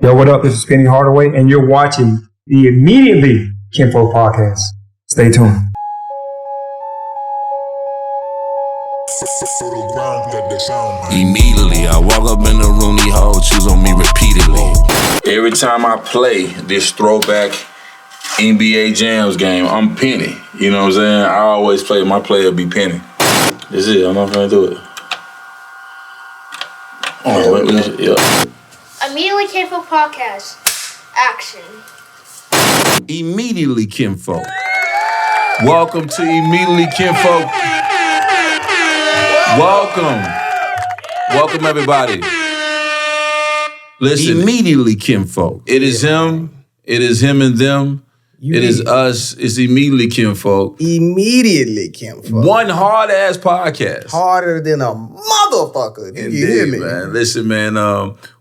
Yo, what up? This is Penny Hardaway, and you're watching the Immediately Kinfolk Podcast. Stay tuned. Immediately, I walk up in the room, these hoes choose on me repeatedly. Every time I play this throwback NBA Jams game, I'm Penny. You know what I'm saying? I always play, my player be Penny. That's it, I'm not gonna do it. Oh, wait, yeah. Immediately Kinfolk Podcast. Action. Immediately Kinfolk. Welcome to Immediately Kinfolk. Welcome everybody. Listen, Immediately Kinfolk. It is him and them. It is us. It's Immediately Kinfolk. Immediately Kinfolk. One hard-ass podcast. Harder than a motherfucker. Indeed, you hear me? Man. Listen, man,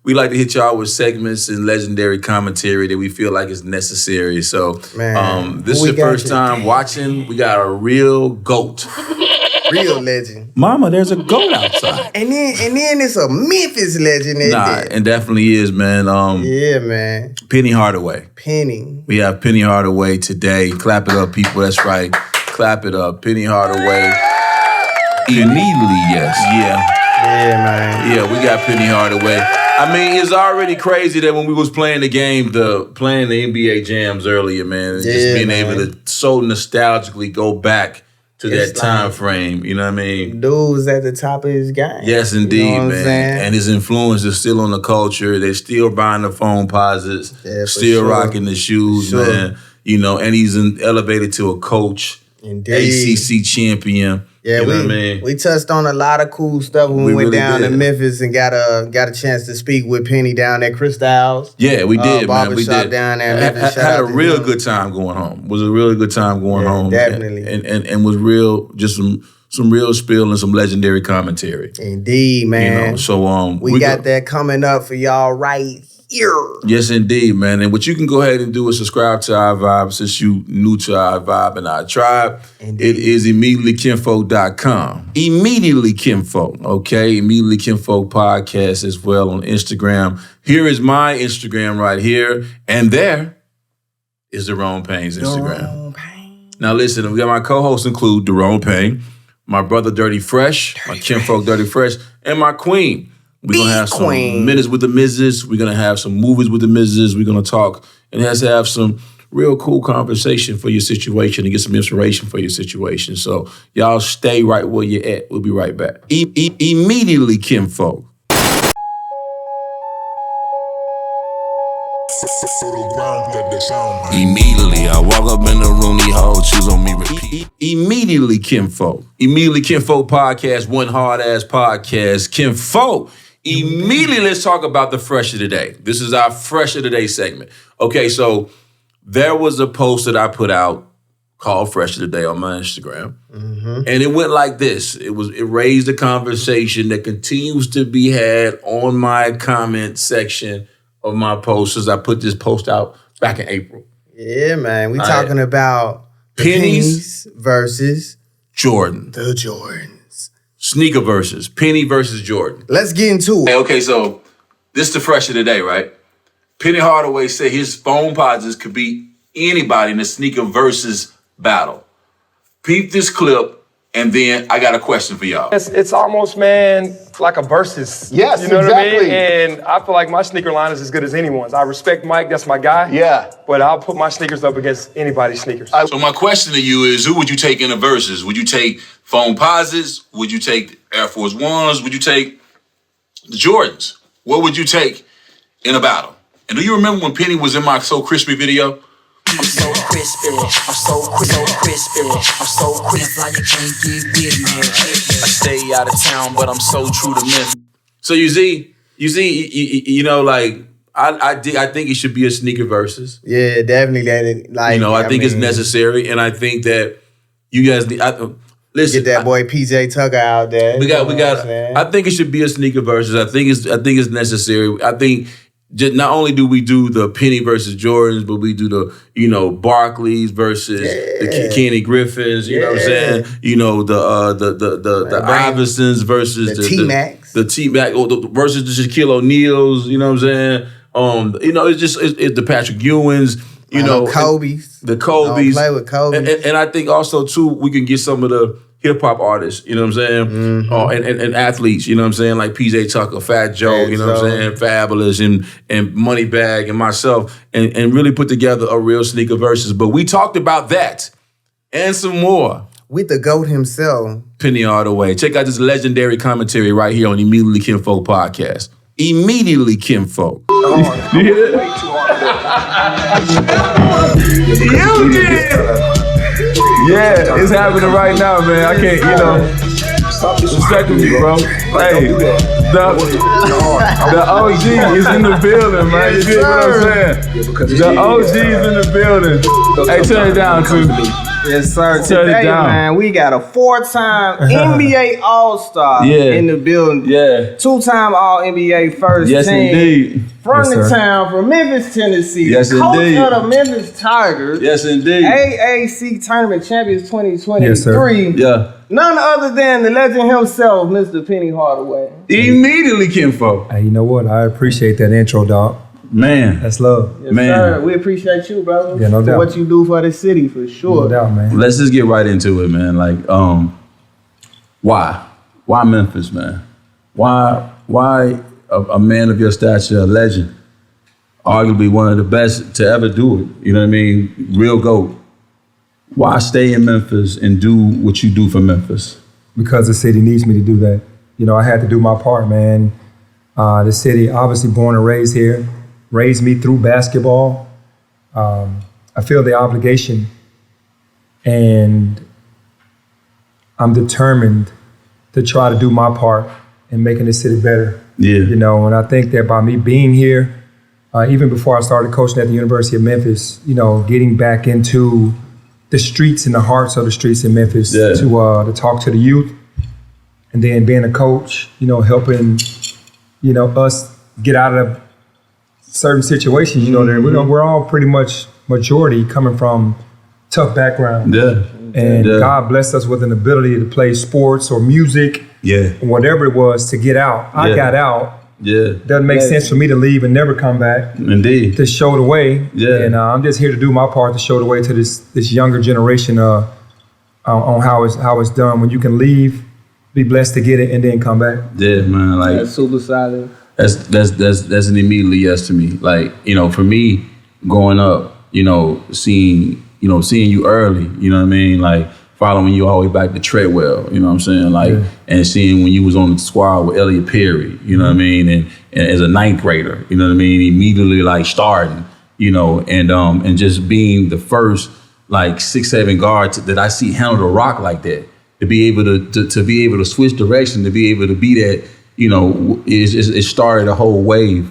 we like to hit y'all with segments and legendary commentary that we feel like is necessary. So this is your first time watching. We got a real GOAT. Real legend. Mama, there's a GOAT outside. And then it's a Memphis legend. It definitely is, man. Yeah, man. Penny Hardaway. Penny. We have Penny Hardaway today. Clap it up, people. That's right. Clap it up. Penny Hardaway. Immediately, yes. Yeah, man. Yeah, we got Penny Hardaway. I mean, it's already crazy that when we was playing the game, playing the NBA Jams earlier, man, just being able to so nostalgically go back to that time frame, you know what I mean? Dude's at the top of his game. Yes, indeed, you know man. And his influence is still on the culture. They're still buying the phone posits, still rocking the shoes, man. You know, and he's elevated to a coach, Indeed. ACC champion. Yeah, you know what I mean? We touched on a lot of cool stuff when we went really down did. to Memphis and got a chance to speak with Penny down at Freestyles. Yeah, we did, man. We did. Down there in Memphis. Had a real good time going home. Was a really good time going home. Definitely. And was real, just some real spill and some legendary commentary. Indeed, man. You know, so we got that coming up for y'all right here. Yes, indeed, man. And what you can go ahead and do is subscribe to our vibe since you new to our vibe and our tribe. Indeed. It is immediatelykinfolk.com. Immediately Kinfolk, okay? Immediately Kinfolk Podcast as well on Instagram. Here is my Instagram right here. And there is DeRone Payne's Instagram. Now listen, we got my co-hosts include DeRone Payne, my brother Dirty Fresh, my Kinfolk Dirty Fresh, and my queen. We're going to have some minutes with the Mrs. We're going to have some movies with the Mrs. We're going to talk and has to have some real cool conversation for your situation and get some inspiration for your situation. So y'all stay right where you're at. We'll be right back. Immediately Kinfolk. Immediately, I walk up in the room, these hoes choose on me repeat. Immediately Kinfolk. Immediately Kinfolk Podcast, one hard-ass podcast. Kinfolk. Immediately, let's talk about the Fresh of the Day. This is our Fresh of the Day segment. Okay, so there was a post that I put out called Fresh of the Day on my Instagram. And it went like this. It raised a conversation that continues to be had on my comment section of my posts as I put this post out back in April. Yeah, man. We talking about Pennies versus Jordan. The Jordans. Sneaker versus Penny versus Jordan. Let's get into it. Okay, so this is the Fresh of the Day, right? Penny Hardaway said his phone posits could beat anybody in the sneaker versus battle. Peep this clip, and then I got a question for y'all. It's almost, man, like a versus. Yes, you know exactly. what I mean? And I feel like my sneaker line is as good as anyone's. I respect Mike, that's my guy. Yeah. But I'll put my sneakers up against anybody's sneakers. So my question to you is, who would you take in a versus? Would you take phone posits? Would you take Air Force Ones? Would you take the Jordans? What would you take in a battle? And do you remember when Penny was in my So Crispy video? I'm so crispy, I'm so crispy, I'm so crispy, like you can't get with me. I stay out of town, but I'm so true to Memphis. So you see, you know, like I think it should be a sneaker versus. Yeah, definitely. Like, you know, I think it's necessary, and I think that you guys need. Listen, get that boy PJ Tucker out there. We got. I think it should be a sneaker versus. I think it's necessary. I think. Not only do we do the Penny versus Jordans, but we do the, you know, Barclays versus the Kenny Griffins, you know what I'm saying? You know, the Iversons versus the T-Max. The T-Max versus the Shaquille O'Neals, you know what I'm saying? It's just it's the Patrick Ewins. Kobe's. The Kobe's. Play with Kobe. And I think also, too, we can get some of the hip-hop artists, you know what I'm saying? And athletes, you know what I'm saying? Like PJ Tucker, Fat Joe, you know what I'm saying? Fabulous and Moneybag and myself and really put together a real sneaker versus. But we talked about that and some more. With the GOAT himself. Penny Hardaway. Check out this legendary commentary right here on Immediately Kinfolk Podcast. Immediately Kinfolk. You hear that? You did! Yeah, it's happening right now, man. I can't, respectfully, bro. Hey, the OG is in the building, man. You get what I'm saying? The OG is in the building. Hey, turn it down, too. Yes, sir. Turn Today, it down. man, we got a 4-time NBA All-Star in the building. Yeah. 2-time All-NBA first team. Yes, indeed. From the town, from Memphis, Tennessee. Yes, Coach indeed. of the Memphis Tigers. Yes, indeed. AAC Tournament Champions 2023. Yes, sir. Yeah. None other than the legend himself, Mr. Penny Hardaway. Immediately Kinfolk. Hey, you know what? I appreciate that intro, dog. Man. That's love. Yes, Man. sir. We appreciate you, brother. Yeah, no for doubt. what you do for the city, for sure. No doubt, man. Let's just get right into it, man. Like, why? Why Memphis, man? Why a man of your stature, a legend, arguably one of the best to ever do it, you know what I mean? Real GOAT. Why stay in Memphis and do what you do for Memphis? Because the city needs me to do that. I had to do my part, man. The city, obviously born and raised here, raised me through basketball. I feel the obligation, and I'm determined to try to do my part in making this city better. Yeah. And I think that by me being here, even before I started coaching at the University of Memphis, getting back into the streets and the hearts of the streets in Memphis to talk to the youth, and then being a coach, helping, us get out of certain situations, that we're all pretty much majority coming from tough backgrounds. Yeah. And God blessed us with an ability to play sports or music, whatever it was, to get out. I got out. Yeah. Doesn't make sense for me to leave and never come back. Indeed. To show the way. Yeah. And I'm just here to do my part to show the way to this younger generation on how it's done. When you can leave, be blessed to get it, and then come back. Yeah, man. Like, That's super solid. That's an immediately yes to me. Like, for me, growing up, seeing you early, you know what I mean? Like, following you all the way back to Treadwell, you know what I'm saying? Like, and seeing when you was on the squad with Elliot Perry, you know what I mean? And as a 9th grader, you know what I mean? Immediately like starting, and just being the first like 6'7" guard that I see handle the rock like that, to be able to be able to switch direction, to be able to be that, it started a whole wave.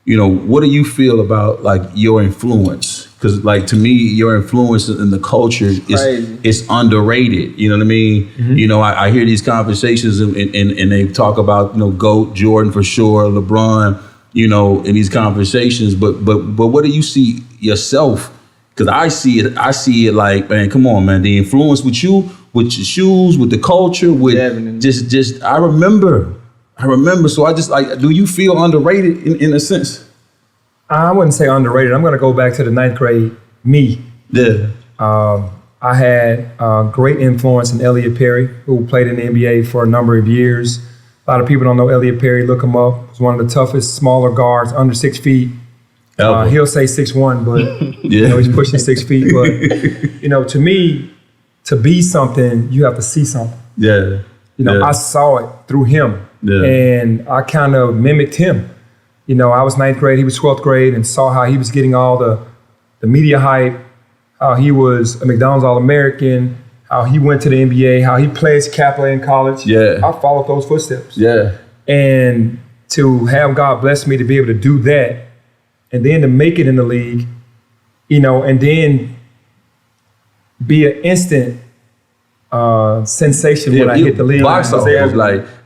What do you feel about like your influence? Because like to me, your influence in the culture is underrated. You know what I mean? Mm-hmm. I hear these conversations and they talk about GOAT, Jordan for sure, LeBron, in these conversations. But what do you see yourself? Because I see it like, man, come on, man, the influence with you, with your shoes, with the culture, with just I remember. So I just like, do you feel underrated in a sense? I wouldn't say underrated. I'm going to go back to the 9th grade me. Yeah. I had great influence in Elliot Perry, who played in the NBA for a number of years. A lot of people don't know Elliot Perry. Look him up. He's one of the toughest, smaller guards, under 6 feet. He'll say 6'1", but he's pushing 6 feet. But to me, to be something, you have to see something. Yeah. I saw it through him, and I kind of mimicked him. I was 9th grade, he was 12th grade, and saw how he was getting all the media hype, how he was a McDonald's All-American, how he went to the NBA, how he played Kappa in college. Yeah. I followed those footsteps. Yeah. And to have God bless me to be able to do that, and then to make it in the league, and then be an instant sensation when I hit the league. Box office,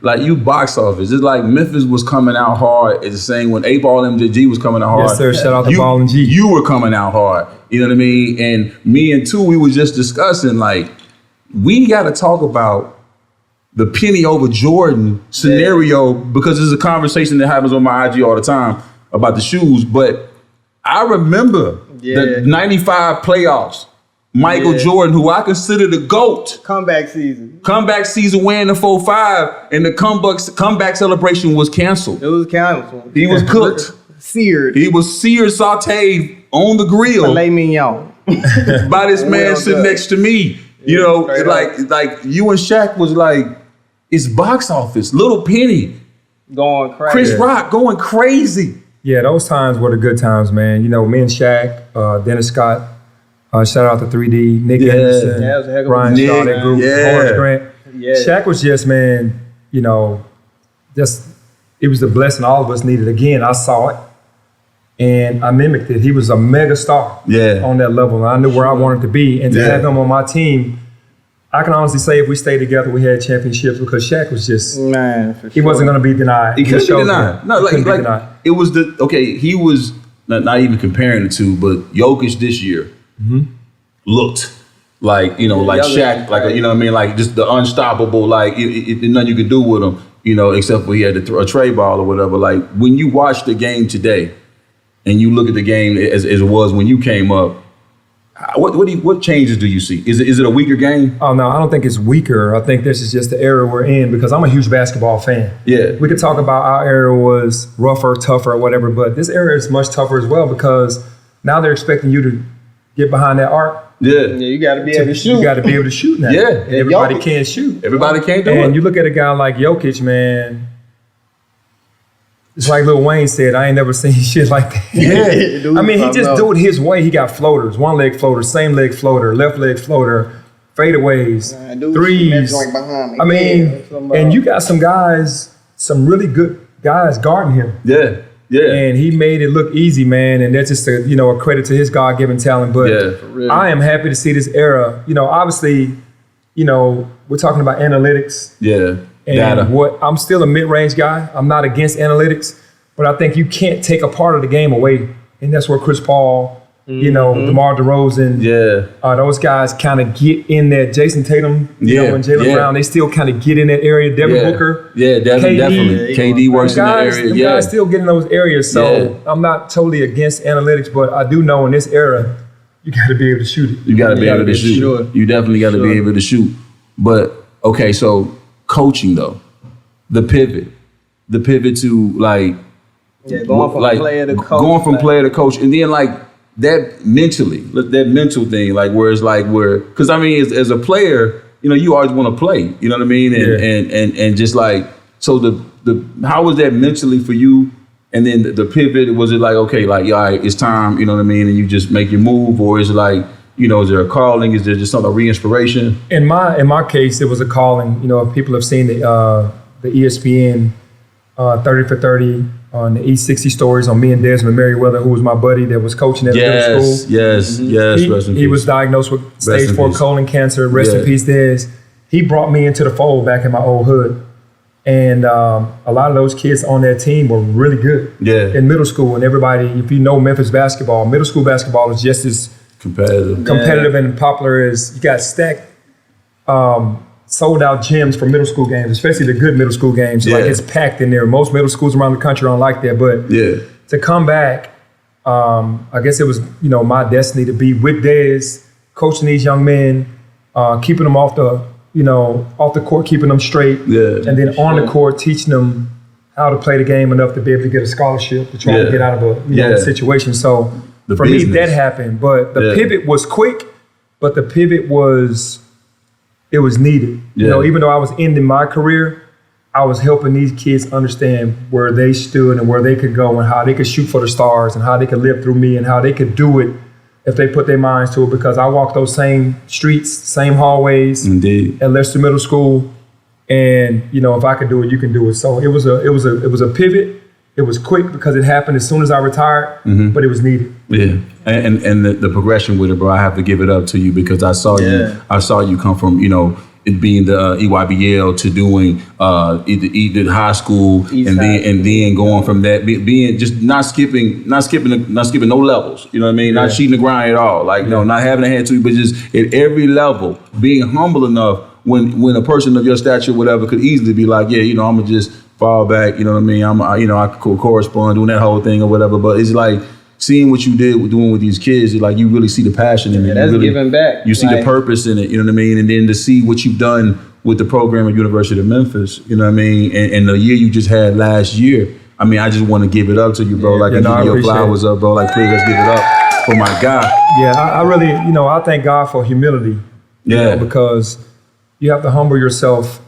like you box office. It's like Memphis was coming out hard. It's the same when A-Ball MJG was coming out hard. Yes, sir. Shout out to Ball and G. You were coming out hard. You know what I mean? And me and we were just discussing, like, we got to talk about the Penny over Jordan scenario, because it's a conversation that happens on my IG all the time about the shoes, but I remember the 95 playoffs. Michael Jordan, who I consider the GOAT. Comeback season Winning the 4-5, and the comeback celebration was canceled. It was canceled. He was cooked. Seared. He was sauteed on the grill. Filet mignon. By this man sitting next to me. You know, like you and Shaq was like, it's box office. Little Penny. Going crazy. Chris Rock going crazy. Yeah, those times were the good times, man. You know, me and Shaq, Dennis Scott, shout out to 3D, Nick Anderson, that was a heck of a Ryan Nick, Shaw, that group, Horace Grant. Yeah. Shaq was just, man, you know, it was the blessing all of us needed. Again, I saw it and I mimicked it. He was a mega star on that level. And I knew where I wanted to be. And to have him on my team, I can honestly say if we stayed together, we had championships because Shaq was just, he wasn't going to be denied. He couldn't be denied. No, like it was he was, not even comparing the two, but Jokic this year looked like, you know, like Shaq, like, you know what I mean? Like just the unstoppable, like nothing you could do with him, you know, except for he had to throw a tray ball or whatever. Like when you watch the game today and you look at the game as it was when you came up, what changes do you see? Is it a weaker game? Oh, no, I don't think it's weaker. I think this is just the era we're in because I'm a huge basketball fan. Yeah. We could talk about our era was rougher, tougher, or whatever, but this era is much tougher as well because now they're expecting you to get behind that arc. Yeah, you got to be able to shoot. You got to be able to shoot now. Yeah. And everybody can't shoot. Everybody can't do it. And you look at a guy like Jokic, man, it's like Lil Wayne said, I ain't never seen shit like that. Yeah. I mean, he just do it his way. He got floaters, one leg floater, same leg floater, left leg floater, fadeaways, threes. I mean, and you got some guys, some really good guys guarding him. Yeah. Yeah. And he made it look easy, man. And that's just a credit to his God-given talent. But for real. I am happy to see this era. You know, obviously, you know, we're talking about analytics. Yeah. And data. I'm still a mid-range guy. I'm not against analytics, but I think you can't take a part of the game away. And that's where Chris Paul, you know, DeMar DeRozan, those guys kind of get in there. Jason Tatum, you know, and Jaylen Brown, they still kind of get in that area. Devin Booker. Yeah, definitely. KD works in that area. Yeah, guys still get in those areas. So I'm not totally against analytics, but I do know in this era, you got to be able to shoot it. You got to be able to shoot. Sure. You definitely got to be able to shoot. But, okay, so coaching, though, the pivot to, like, going from player to coach. Going from player to coach. And then, like, that mental thing, like, where it's like, because I mean, as a player, you know, you always want to play, you know what I mean? And just like, so how was that mentally for you? And then the pivot, was it like, okay, like, all right, it's time, you know what I mean? And you just make your move, or is it like, you know, is there a calling? Is there just some re-inspiration? In my case, it was a calling. You know, if people have seen the ESPN 30 for 30 on the E60 stories on me and Desmond Merriweather, who was my buddy that was coaching at the middle school. Yes. He was diagnosed with stage 4 colon cancer. Rest in peace, Des. He brought me into the fold back in my old hood. And a lot of those kids on that team were really good in middle school. And everybody, if you know Memphis basketball, middle school basketball is just as competitive and popular as you got stacked, sold out gyms for middle school games, especially the good middle school games. Like it's packed in there. Most middle schools around the country aren't like that. But to come back, I guess it was, you know, my destiny to be with Dez, coaching these young men, keeping them off the court, keeping them straight, and then on the court, teaching them how to play the game enough to be able to get a scholarship to try to get out of a situation. So for me, that happened. But the pivot was quick, but the pivot was needed. You know, even though I was ending my career, I was helping these kids understand where they stood and where they could go and how they could shoot for the stars and how they could live through me and how they could do it if they put their minds to it, because I walked those same streets, same hallways at Leicester Middle School. And, you know, if I could do it, you can do it. So it was a pivot. It was quick because it happened as soon as I retired, but it was needed. Yeah, and the progression with it, bro, I have to give it up to you because I saw you come from, you know, it being the EYBL to doing either high school and then going from that being just not skipping no levels. You know what I mean? Not cheating the grind at all. Like not having a hand to you, but just at every level being humble enough when a person of your stature, whatever, could easily be like, yeah, you know, I'm gonna just fall back. You know what I mean? I could correspond, doing that whole thing or whatever. But it's like seeing what you did doing with these kids. It's like you really see the passion in it. That's really, giving back. You see the purpose in it. You know what I mean? And then to see what you've done with the program at University of Memphis. You know what I mean? And the year you just had last year. I mean, I just want to give it up to you, bro. Like, I give your flowers up, bro. Like, please, let's give it up for my guy. Yeah, I really, I thank God for humility. Yeah. Because you have to humble yourself,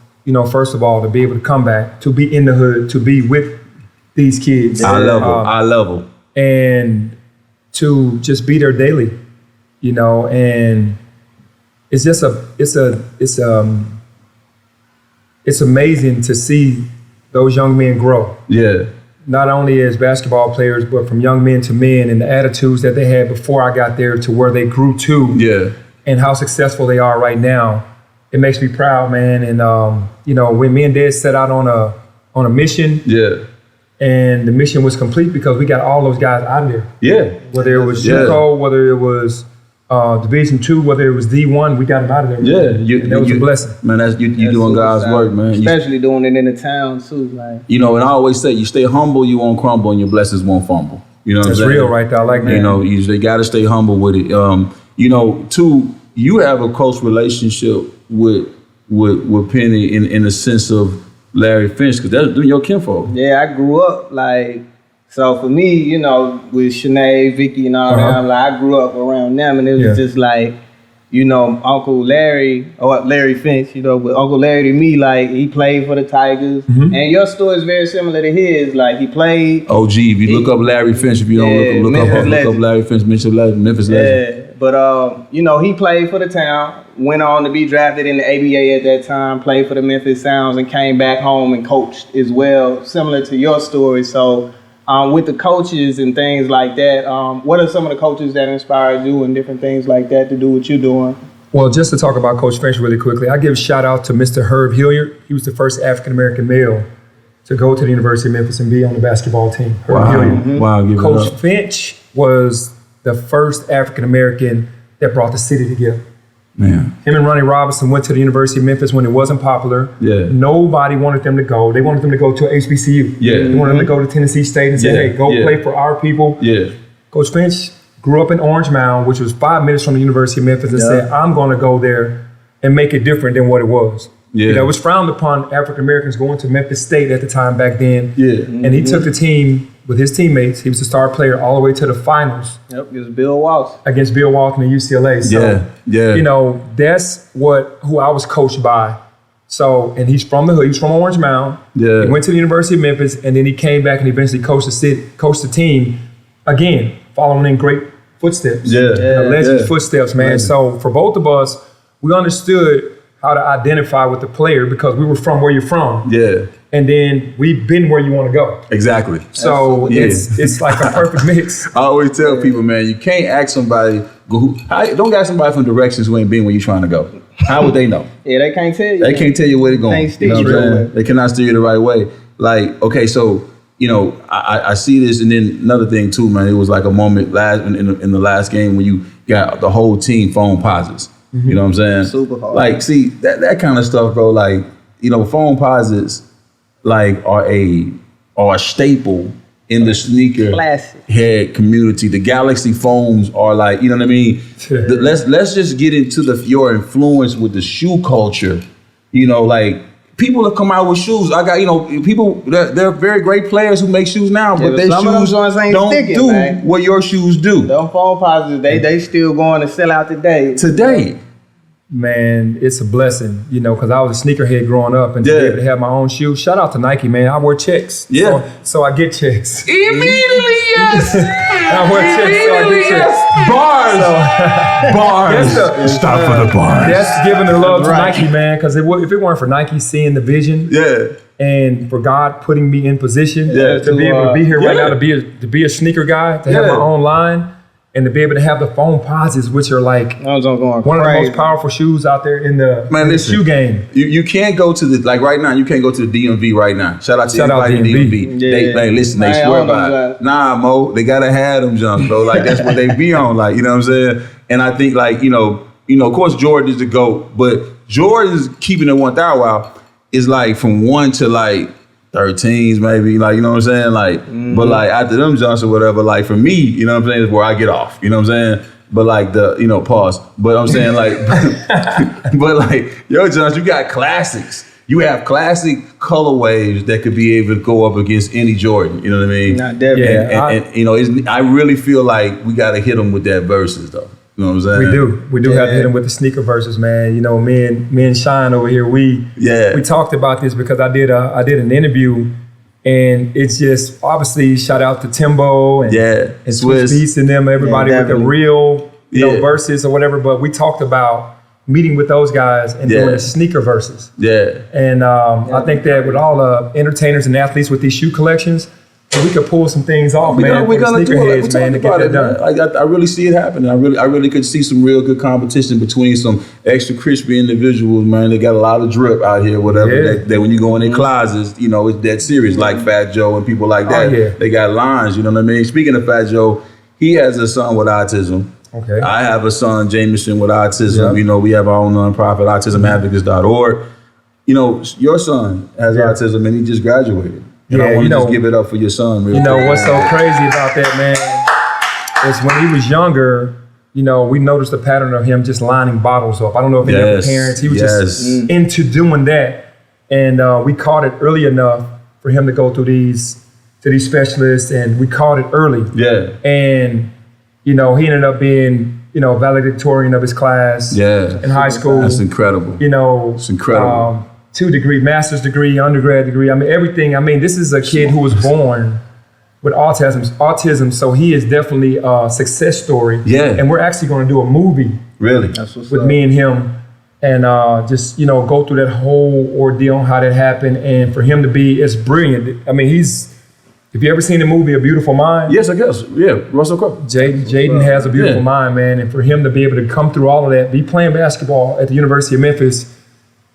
first of all, to be able to come back, to be in the hood, to be with these kids. I love them. And to just be there daily, and it's just it's amazing to see those young men grow. Yeah. Not only as basketball players, but from young men to men, and the attitudes that they had before I got there to where they grew to. Yeah. And how successful they are right now. It makes me proud, man. And when me and Dad set out on a mission. Yeah. And the mission was complete because we got all those guys out of there. Yeah. Whether it was JUCO, whether it was Division II, whether it was D1, we got them out of there. Yeah. And that was a blessing. Man, you doing God's work, man. Especially doing it in the town too. Like. And I always say, you stay humble, you won't crumble, and your blessings won't fumble. You know what I'm saying? That's real right there. I like that. They got to stay humble with it. Two, you have a close relationship with Penny in the sense of Larry Finch, because that's your kinfolk. Yeah, I grew up so for me, with Shanae, Vicky, and all that, I grew up around them, and it was just like, Uncle Larry, or Larry Finch, but Uncle Larry to me, he played for the Tigers, and your story is very similar to his. Like, he played. Oh, gee, if you look up Larry Finch, if you don't look up Larry Finch, Memphis legend. Yeah, but he played for the town. Went on to be drafted in the ABA at that time, played for the Memphis Sounds, and came back home and coached as well, similar to your story. So with the coaches and things like that, what are some of the coaches that inspired you and different things like that to do what you're doing? Well, just to talk about Coach Finch really quickly, I give a shout out to Mr. Herb Hilliard. He was the first African-American male to go to the University of Memphis and be on the basketball team. Herb Hilliard. Mm-hmm. Wow, give Coach it up. Finch was the first African-American that brought the city together. Man. Him and Ronnie Robinson went to the University of Memphis when it wasn't popular. Yeah. Nobody wanted them to go. They wanted them to go to HBCU. Yeah. They wanted them to go to Tennessee State and say, hey, go play for our people. Yeah. Coach Finch grew up in Orange Mound, which was 5 minutes from the University of Memphis, and said, I'm going to go there and make it different than what it was. Yeah. It was frowned upon African Americans going to Memphis State at the time back then. Yeah. And he took the team with his teammates. He was the star player all the way to the finals. Yep, it was Bill Walsh. Against Bill Walsh and UCLA. So, that's who I was coached by. So, and he's from the hood. He's from Orange Mound. Yeah. He went to the University of Memphis, and then he came back and eventually coached the team, again, following in great footsteps. Legend footsteps, man. Legend. So for both of us, we understood how to identify with the player because we were from where you're from. Yeah. And then we've been where you want to go. Exactly. So it's like a perfect mix. I always tell people, man, you can't ask somebody, don't ask somebody from directions who ain't been where you're trying to go. How would they know? Yeah, they can't tell you. They can't tell you where they're going. They can't steer you. They cannot steer you the right way. Like, okay, so, I see this, and then another thing too, man, it was like a moment in the last game when you got the whole team phone posits. Mm-hmm. You know what I'm saying? Super hard. Like, see, that kind of stuff, bro, like, phone posits, like, are a staple in the sneaker head community. The Galaxy phones are like, you know what I mean? Let's just get into your influence with the shoe culture. Like, people that come out with shoes. I got, people, they're very great players who make shoes now, but their shoes don't do what your shoes do. Them phone positives, they still going to sell out today. Man, it's a blessing, because I was a sneakerhead growing up and to be able to have my own shoes. Shout out to Nike, man. I wear checks. Yeah. So I get checks. Immediately, yes. I wear checks, so I get checks. Bars. Stop for the bars. That's giving the love to Nike, man, because if it weren't for Nike seeing the vision and for God putting me in position to be able to be here right now, to be a sneaker guy, to have my own line, and to be able to have the phone posits, which are like one of the most powerful shoes out there in the shoe game. You can't go to like right now, you can't go to the DMV right now. Shout out to everybody in DMV. They swear by it. Nah, Mo, they gotta have them jumps, bro. Like that's what they be on, like, you know what I'm saying? And I think like, of course Jordan is the GOAT, but Jordan's keeping it 1,000 is like from 1 to like 13s maybe, like, you know what I'm saying? Like, but like after them jumps or whatever, like for me, you know what I'm saying, is where I get off, you know what I'm saying? But like pause. But I'm saying like, but like your jumps, you got classics. You have classic colorways that could be able to go up against any Jordan, you know what I mean? Not definitely. And I really feel like we got to hit them with that verses though. You know what I'm saying? We do have to hit him with the sneaker verses, man. You know, me and Shine over here, we talked about this because I did an interview, and it's just obviously shout out to Timbo and Swiss Beats and them, everybody with the real verses or whatever. But we talked about meeting with those guys and doing the sneaker verses. Yeah. And I think that with all the entertainers and athletes with these shoe collections, we could pull some things off, man. We're gonna do it. Man, to get that done. I really see it happening. I really could see some real good competition between some extra crispy individuals, man. They got a lot of drip out here, whatever. That when you go in their closets, you know, it's that serious, like Fat Joe and people like that. They got lines, you know what I mean? Speaking of Fat Joe, he has a son with autism. Okay. I have a son, Jameson, with autism. Yep. You know, we have our own nonprofit, autismadvocacy.org. You know, your son has autism and he just graduated. And I want to just give it up for your son. You know, what's so crazy about that, man, is when he was younger, you know, we noticed a pattern of him just lining bottles up. I don't know if any of the parents, he was just into doing that. And we caught it early enough for him to go through these specialists, and we caught it early. Yeah. And, you know, he ended up being, you know, valedictorian of his class in high school. That's incredible. You know, it's incredible. 2-degree, master's degree, undergrad degree. I mean, everything. I mean, this is a kid who was born with autism, so he is definitely a success story. Yeah. And we're actually going to do a movie. Really? With me and him, and just, you know, go through that whole ordeal, how that happened, and for him to be as brilliant. I mean, if you ever seen the movie A Beautiful Mind? Yes, I guess. Yeah, Russell Crowe. Jaden has a beautiful mind, man, and for him to be able to come through all of that, be playing basketball at the University of Memphis,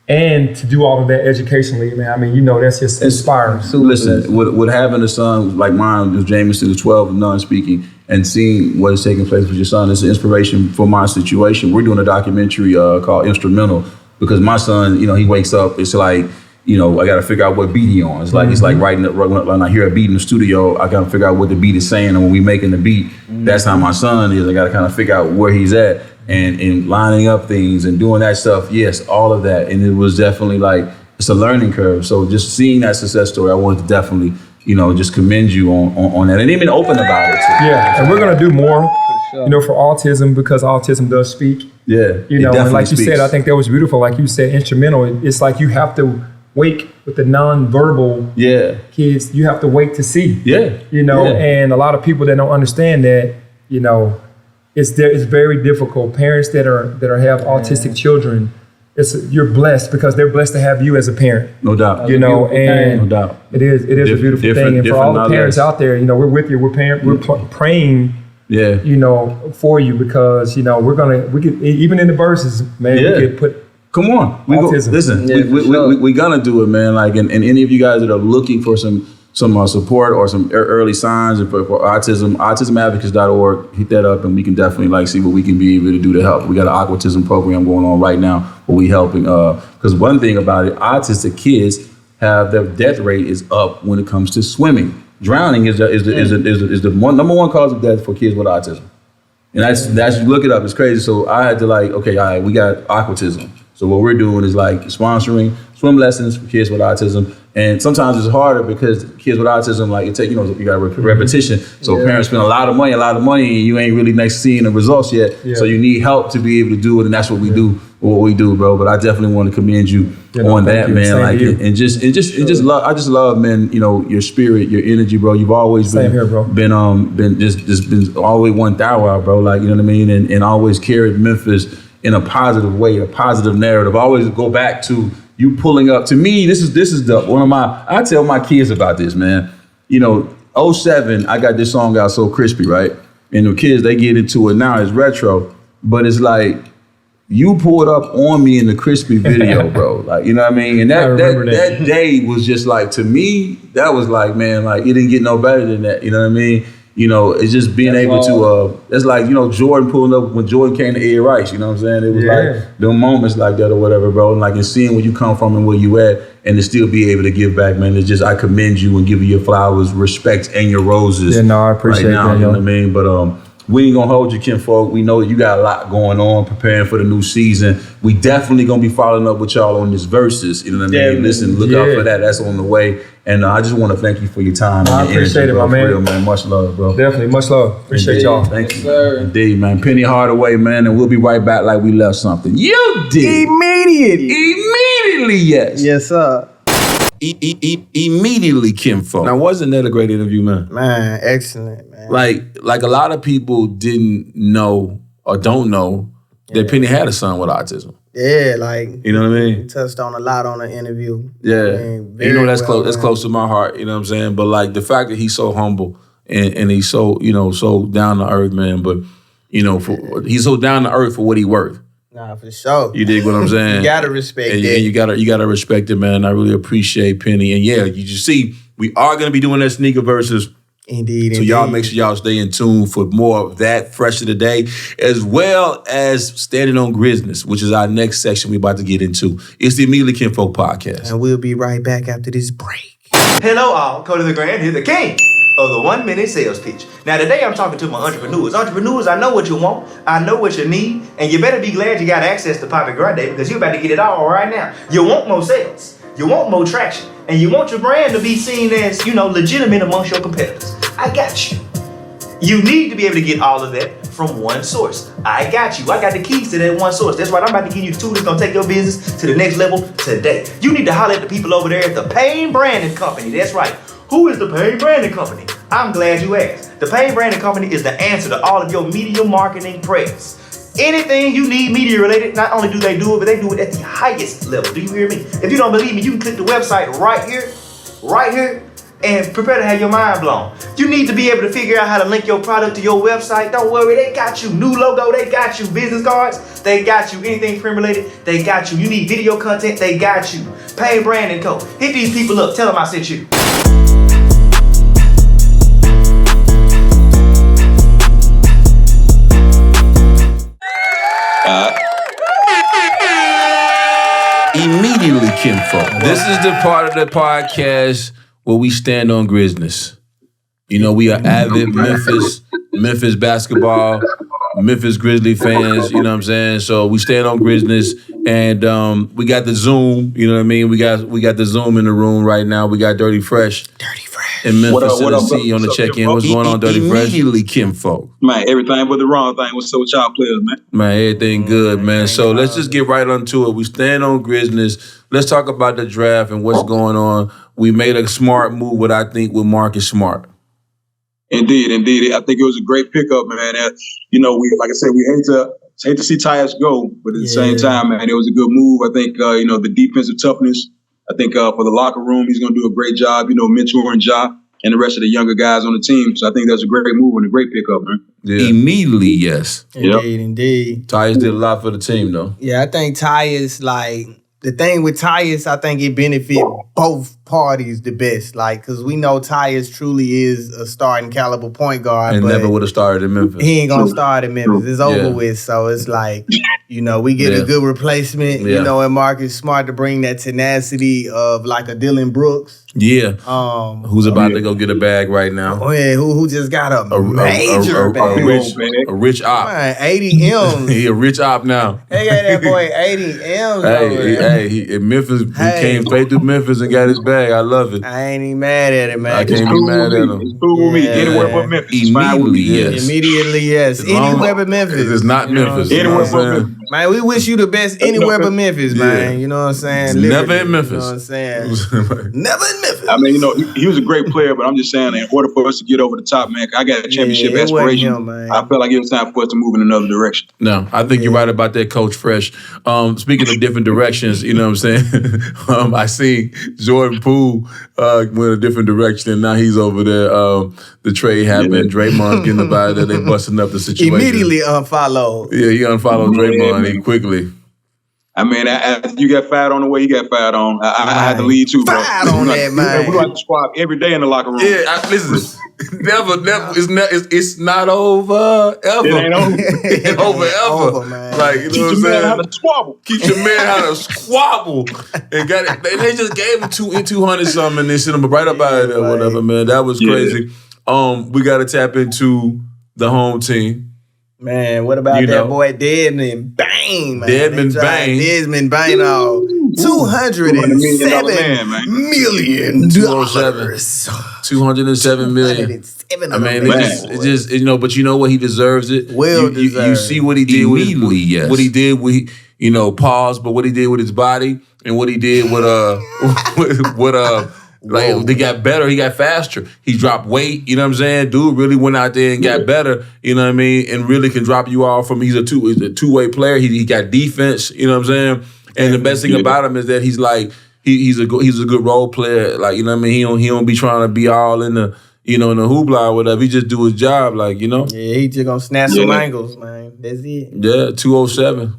and to do all of that educationally, man, I mean, you know, that's just inspiring. So listen, with having a son like mine, who's Jameson, who's 12 and non-speaking, and seeing what is taking place with your son, it's an inspiration for my situation. We're doing a documentary called Instrumental, because my son, you know, he wakes up, it's like, you know, I got to figure out what beat he on. It's like it's like writing when I hear a beat in the studio, I got to figure out what the beat is saying, and when we making the beat, that's how my son is. I got to kind of figure out where he's at. And lining up things and doing that stuff, yes, all of that. And it was definitely like, it's a learning curve. So just seeing that success story, I wanted to definitely, you know, just commend you on that, and even open about it too. Yeah, and we're gonna do more, you know, for autism, because autism does speak. Yeah, you know, and like you said, I think that was beautiful. Like you said, instrumental. It's like you have to wake with the non-verbal kids. You have to wake to see. Yeah, you know, and a lot of people that don't understand that, you know, it's very difficult. Parents that have autistic children, you're blessed because they're blessed to have you as a parent. No doubt. You know, and no doubt. It is a beautiful thing. And for all the parents out there, you know, we're with you. We're praying. Yeah. You know, for you, because, you know, we could, even in the verses, man, we could put. Come on, we're gonna do it, man. Like, and any of you guys that are looking for some support or some early signs for autism, autismadvocacy.org, hit that up, and we can definitely like see what we can be able to do to help. We got an autism program going on right now where we helping, because one thing about it, autistic kids have their death rate is up when it comes to swimming. Drowning is the number one cause of death for kids with autism. And that's you look it up, it's crazy. So I had to like, okay, all right, we got autism. So what we're doing is like sponsoring swim lessons for kids with autism. And sometimes it's harder because kids with autism, like you got repetition. So parents spend a lot of money, and you ain't really seeing the results yet. Yeah. So you need help to be able to do it, and that's what we do. What we do, bro. But I definitely want to commend you on that, man. Like, and just love. I just love, man. You know, your spirit, your energy, bro. You've always been always 1,000, bro. Like, you know what I mean, and always carried Memphis in a positive way, a positive narrative. I always go back to you pulling up. To me, this is one of my. I tell my kids about this, man. You know, 07, I got this song out, So Crispy, right? And the kids, they get into it now. It's retro, but it's like, you pulled up on me in the Crispy video, bro. Like, you know what I mean? And that day was just like, to me, that was like, man, like, it didn't get no better than that. You know what I mean? You know, it's just being able to, it's like, you know, Jordan pulling up when Jordan came to Ed Rice, you know what I'm saying? It was like them moments like that or whatever, bro. And like, and seeing where you come from and where you at and to still be able to give back, man. It's just, I commend you and give you your flowers, respect, and your roses. Yeah, no, I appreciate right now, that, you know what I mean? But we ain't gonna hold you, Kinfolk. We know that you got a lot going on, preparing for the new season. We definitely gonna be following up with y'all on this Versus. You know what I mean? Listen, look out for that. That's on the way. And I just want to thank you for your time. I appreciate it, my man. Real, man. Much love, bro. Definitely, much love. Appreciate y'all. Thank you. Sir. Indeed, man. Penny Hardaway, man. And we'll be right back like we left something. You did. Immediately, yes. Yes, sir. Immediately, Kinfolk. Now, wasn't that a great interview, man? Man, excellent, man. Like a lot of people didn't know or don't know that Penny had a son with autism. Yeah, like, you know what I mean? Touched on a lot on the interview. Yeah, you know that's close. That's close to my heart. You know what I'm saying? But like the fact that he's so humble and he's so, you know, so down to earth, man. But you know, he's so down to earth for what he worth. Nah, for sure. You dig what I'm saying? You gotta respect it. And you gotta respect it, man. I really appreciate Penny. And yeah, you just see, we are gonna be doing that sneaker versus. Indeed. So y'all make sure y'all stay in tune for more of that fresh of the day, as well as standing on Grizzness, which is our next section we about to get into. It's the Immediately Kinfolk Podcast. And we'll be right back after this break. Hello all, Cody the Grand here, the king of the 1 minute sales pitch. Now today I'm talking to my entrepreneurs. Entrepreneurs, I know what you want, I know what you need, and you better be glad you got access to Poppy Grande because you're about to get it all right now. You want more sales, you want more traction, and you want your brand to be seen as, you know, legitimate amongst your competitors. I got you. You need to be able to get all of that from one source. I got you. I got the keys to that one source. That's right. I'm about to give you the tool that's going to take your business to the next level today. You need to holler at the people over there at the Payne Branding Company. That's right. Who is the Payne Branding Company? I'm glad you asked. The Payne Branding Company is the answer to all of your media marketing prayers. Anything you need media related, not only do they do it, but they do it at the highest level. Do you hear me? If you don't believe me, you can click the website right here, and prepare to have your mind blown. You need to be able to figure out how to link your product to your website. Don't worry, they got you. New logo, they got you. Business cards, they got you. Anything print related, they got you. You need video content, they got you. Payne Branding Co. Hit these people up, tell them I sent you. Immediately, Kinfolk. This is the part of the podcast where we stand on Grizzness. You know, we are avid Memphis basketball, Memphis Grizzly fans, you know what I'm saying? So we stand on Grizzness, and we got the Zoom, you know what I mean? We got the Zoom in the room right now. We got Dirty Fresh. In Memphis, Tennessee on the check-in. What's going on, Dirty Fresh? Immediately, Kinfolk. Man, everything but the wrong thing. What's up with y'all players, man? Man, everything good, man. So let's just get right onto it. We stand on Grizzness. Let's talk about the draft and what's going on. We made a smart move, what I think with Marcus Smart. Indeed. I think it was a great pickup, man. You know, like I said, we hate to see Tyus go, but at the same time, man, it was a good move. I think, you know, the defensive toughness. I think for the locker room, he's going to do a great job, you know, mentoring Ja and the rest of the younger guys on the team. So I think that's a great move and a great pickup, man. Yeah. Immediately, yes. Indeed. Tyus did a lot for the team, though. Yeah, I think Tyus, like, the thing with Tyus, I think it benefit both parties the best. Like, because we know Tyus truly is a starting caliber point guard. And but never would have started in Memphis. He ain't going to start in Memphis. It's over with. So it's like, you know, we get a good replacement, you know, and Marcus Smart to bring that tenacity of like a Dylan Brooks. Yeah. Who's about to go get a bag right now. Oh, yeah. Who just got a major bag. A rich op. Man, 80 M's. He a rich op now. They got that boy 80 M's. He in Memphis, he came straight through Memphis and got his bag. I love it. I ain't even mad at it, man. I can't be mad at him. It's cool with me. Anywhere but Memphis. Immediately, yes. Immediately, yes. Anywhere but Memphis. It's not Memphis. Anywhere but Memphis. Man, we wish you the best anywhere but Memphis, man. You know what I'm saying? Never in Memphis. You know what I'm saying? Never in Memphis. I mean, you know, he was a great player, but I'm just saying, in order for us to get over the top, man, I got a championship aspiration. I felt like it was time for us to move in another direction. No, I think you're right about that, Coach Fresh. Speaking of different directions, you know what I'm saying? I seen Jordan Poole went a different direction, and now he's over there. The trade happened. Draymond's getting up out of there. They busting up the situation. Immediately unfollowed. Yeah, he unfollowed Draymond quickly. I mean, you got fired on the way he got fired on. I had to lead too, bro. Fired on that, man. We got to swap every day in the locker room. Yeah, listen. Never. It's not over ever. It ain't over. It ain't over ever. Over, man. Like, you know Teach what your I'm man saying? how to squabble. Teach your man how to squabble. And got it. They just gave him 200 something and they sent him right up out of there, whatever, man. That was crazy. We got to tap into the home team. Man, what about that boy Desmond Bain, man? Desmond Bain. Desmond Bain, $207 million. $207 million. I mean, it's just you know, but you know what? He deserves it. You see what he did Immediately, yes. What he did with, you know, pause, but what he did with his body and what he did with like they got better, he got faster. He dropped weight, you know what I'm saying? Dude really went out there and got better, you know what I mean? And really can drop you off from he's a two-way player. He got defense, you know what I'm saying? And the best thing about him is that he's like he's a good role player. Like, you know what I mean? He don't be trying to be all in the, you know, in the hoopla or whatever. He just do his job, like, you know? Yeah, he just gonna snatch some angles, man. That's it. Yeah, 207.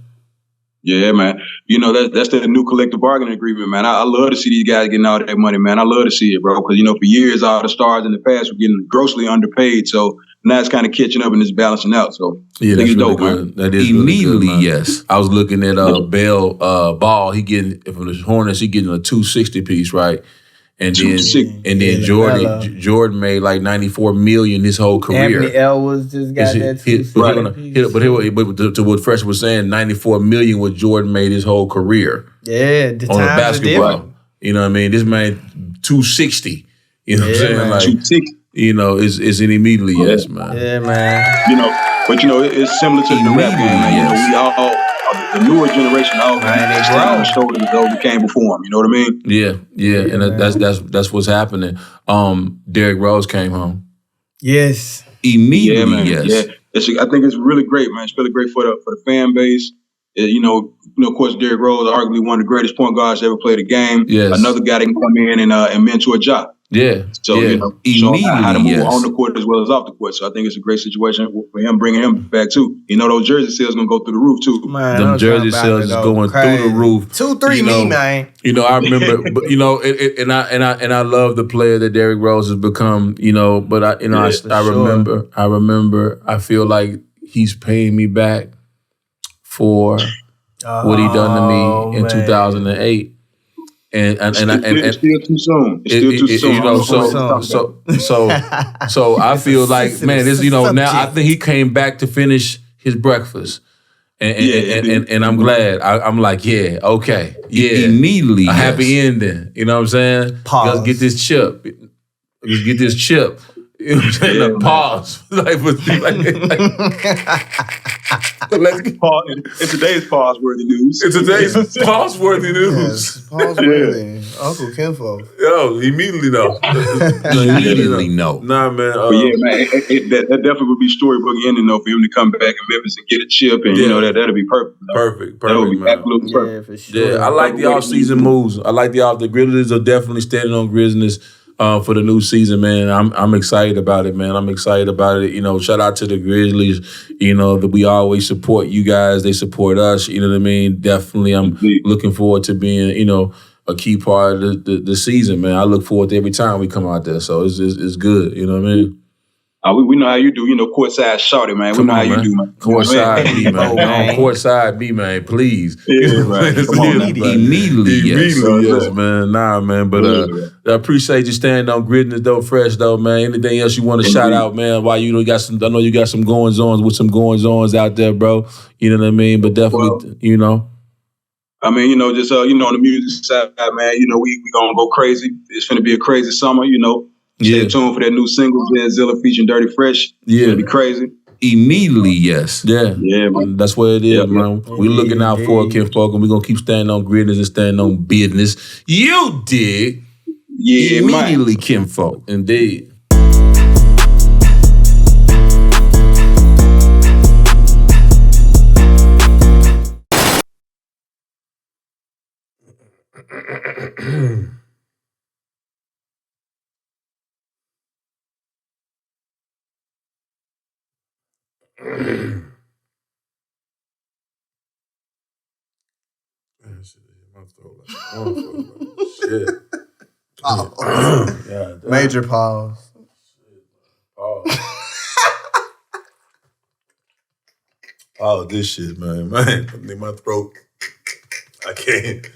Yeah, man. You know, that's the new collective bargaining agreement, man. I love to see these guys getting all that money, man. I love to see it, bro. Because, you know, for years, all the stars in the past were getting grossly underpaid. So now it's kind of catching up and it's balancing out. So yeah, I think that's it's really dope, good. man. That is Immediately, really good, man. yes. I was looking at Bell Ball. He getting from the Hornets. He getting a 260 piece, right? And then Jordan made like $94 million his whole career. Anthony Edwards just got that But to what Fresh was saying, $94 million what Jordan made his whole career. Yeah, the on the times are basketball. different. You know what I mean? This man 260. You know what I'm saying? man. Like 260. you know, it's an immediately yes, man. Yeah, man. You know, but, you know, it's similar to the rap game, man. You know, we all, the newer generation, all stand on the shoulders of those who came before them. You know what I mean? Yeah, and that's what's happening. Derrick Rose came home. Yes. Immediately, man. yes. Yeah. I think it's really great, man. It's really great for the fan base. You know, of course, Derrick Rose, arguably one of the greatest point guards to ever play the game. Yes. Another guy that can come in and mentor Ja. Yeah. So, you know, showing how to move on the court as well as off the court. So I think it's a great situation for him, bringing him back too. You know, those jersey sales going to go through the roof too. Man, Them jersey sales is going through the roof. 2-3 me, man. You know, I remember, but you know, and I love the player that Derrick Rose has become. You know, but I remember. I feel like he's paying me back for what he done to me in 2008. And it's still too soon. It's still too soon. You know, so I feel like, man, this, you know, now I think he came back to finish his breakfast. And I'm glad. I'm like, yeah, okay. Yeah. Immediately, a happy ending. You know what I'm saying? Pause. Let's get this chip. You know what I'm saying? Pause. Let's get pause. In today's pause-worthy news. It's today's pause-worthy news. Yes, pause-worthy. Uncle Kinfolk. Yo, immediately no. Immediately no. Nah, man. But yeah, man, that definitely would be storybook ending though for him to come back in Memphis and get a chip, and you know that'll be perfect. You know? Perfect, that would be man. absolutely perfect. Yeah, for sure. Yeah, I like the off-season moves. I like the Grizzlies are definitely standing on Grizzness. For the new season, man, I'm excited about it, man. I'm excited about it. You know, shout out to the Grizzlies. You know, that we always support you guys. They support us. You know what I mean? Definitely, I'm looking forward to being, you know, a key part of the season, man. I look forward to every time we come out there. So it's good. You know what I mean? We know how you do. You know, courtside shorty, man. We know how you do, man. Courtside B, man. Courtside B, man. Please. Yeah, right. Immediately, yes, man. Nah, man. But I appreciate you standing on Grizzness, though, Fresh, though, man. Anything else you want to shout out, man? Why you know got some? I know you got some goings-ons with some goings-ons out there, bro. You know what I mean? But definitely, you know. I mean, you know, just you know, on the music side, man. You know, we gonna go crazy. It's gonna be a crazy summer. You know. Stay tuned for that new single, Zilla featuring Dirty Fresh. It's gonna be crazy. Immediately, yes. Yeah, man. That's what it is, man. We looking out for it, Kinfolk, and we're gonna keep standing on Grizzness and standing on business. You dig? Yeah, Immediately, man. Kinfolk. Indeed. Major pause. Oh, this shit, man. My throat. I can't.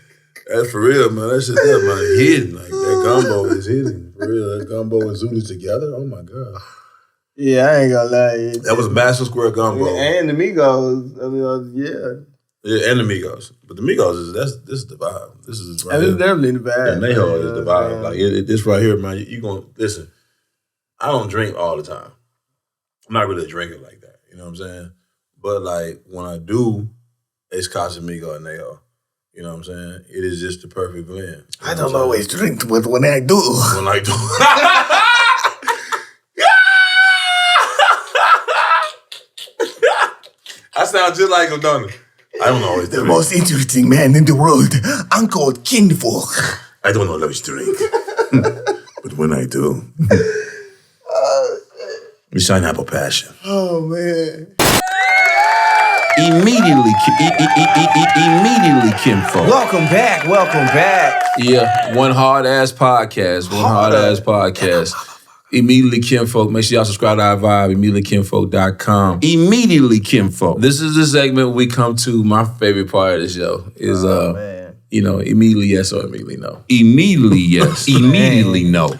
That's for real, man. That shit there, man, hidden. Like, that gumbo is hidden. For real, that gumbo and zooty together. Oh, my God. Yeah, I ain't gonna lie. That was Master Square gumbo. And the Migos. I mean, yeah. Yeah, and the Migos. But the Migos, this is the vibe. This is right here. It's definitely the vibe. And Neho is the vibe. Like, this right here, man, you gonna, listen, I don't drink all the time. I'm not really a drinker like that. You know what I'm saying? But, like, when I do, it's Casamigo and Neho. You know what I'm saying? It is just the perfect blend. I don't always drink, but when I do. When I do. I sound just like him, don't I? I don't always drink. The most interesting man in the world, Uncle Kinfolk. I don't always drink. But when I do, we shine apple passion. Oh, man. Immediately Kinfolk. Welcome back. Yeah, one hard ass podcast. Immediately Kinfolk. Make sure y'all subscribe to our vibe, immediatelykinfolk.com. Immediately Kinfolk. This is the segment we come to. My favorite part of the show is, immediately yes or immediately no. Immediately yes, immediately no.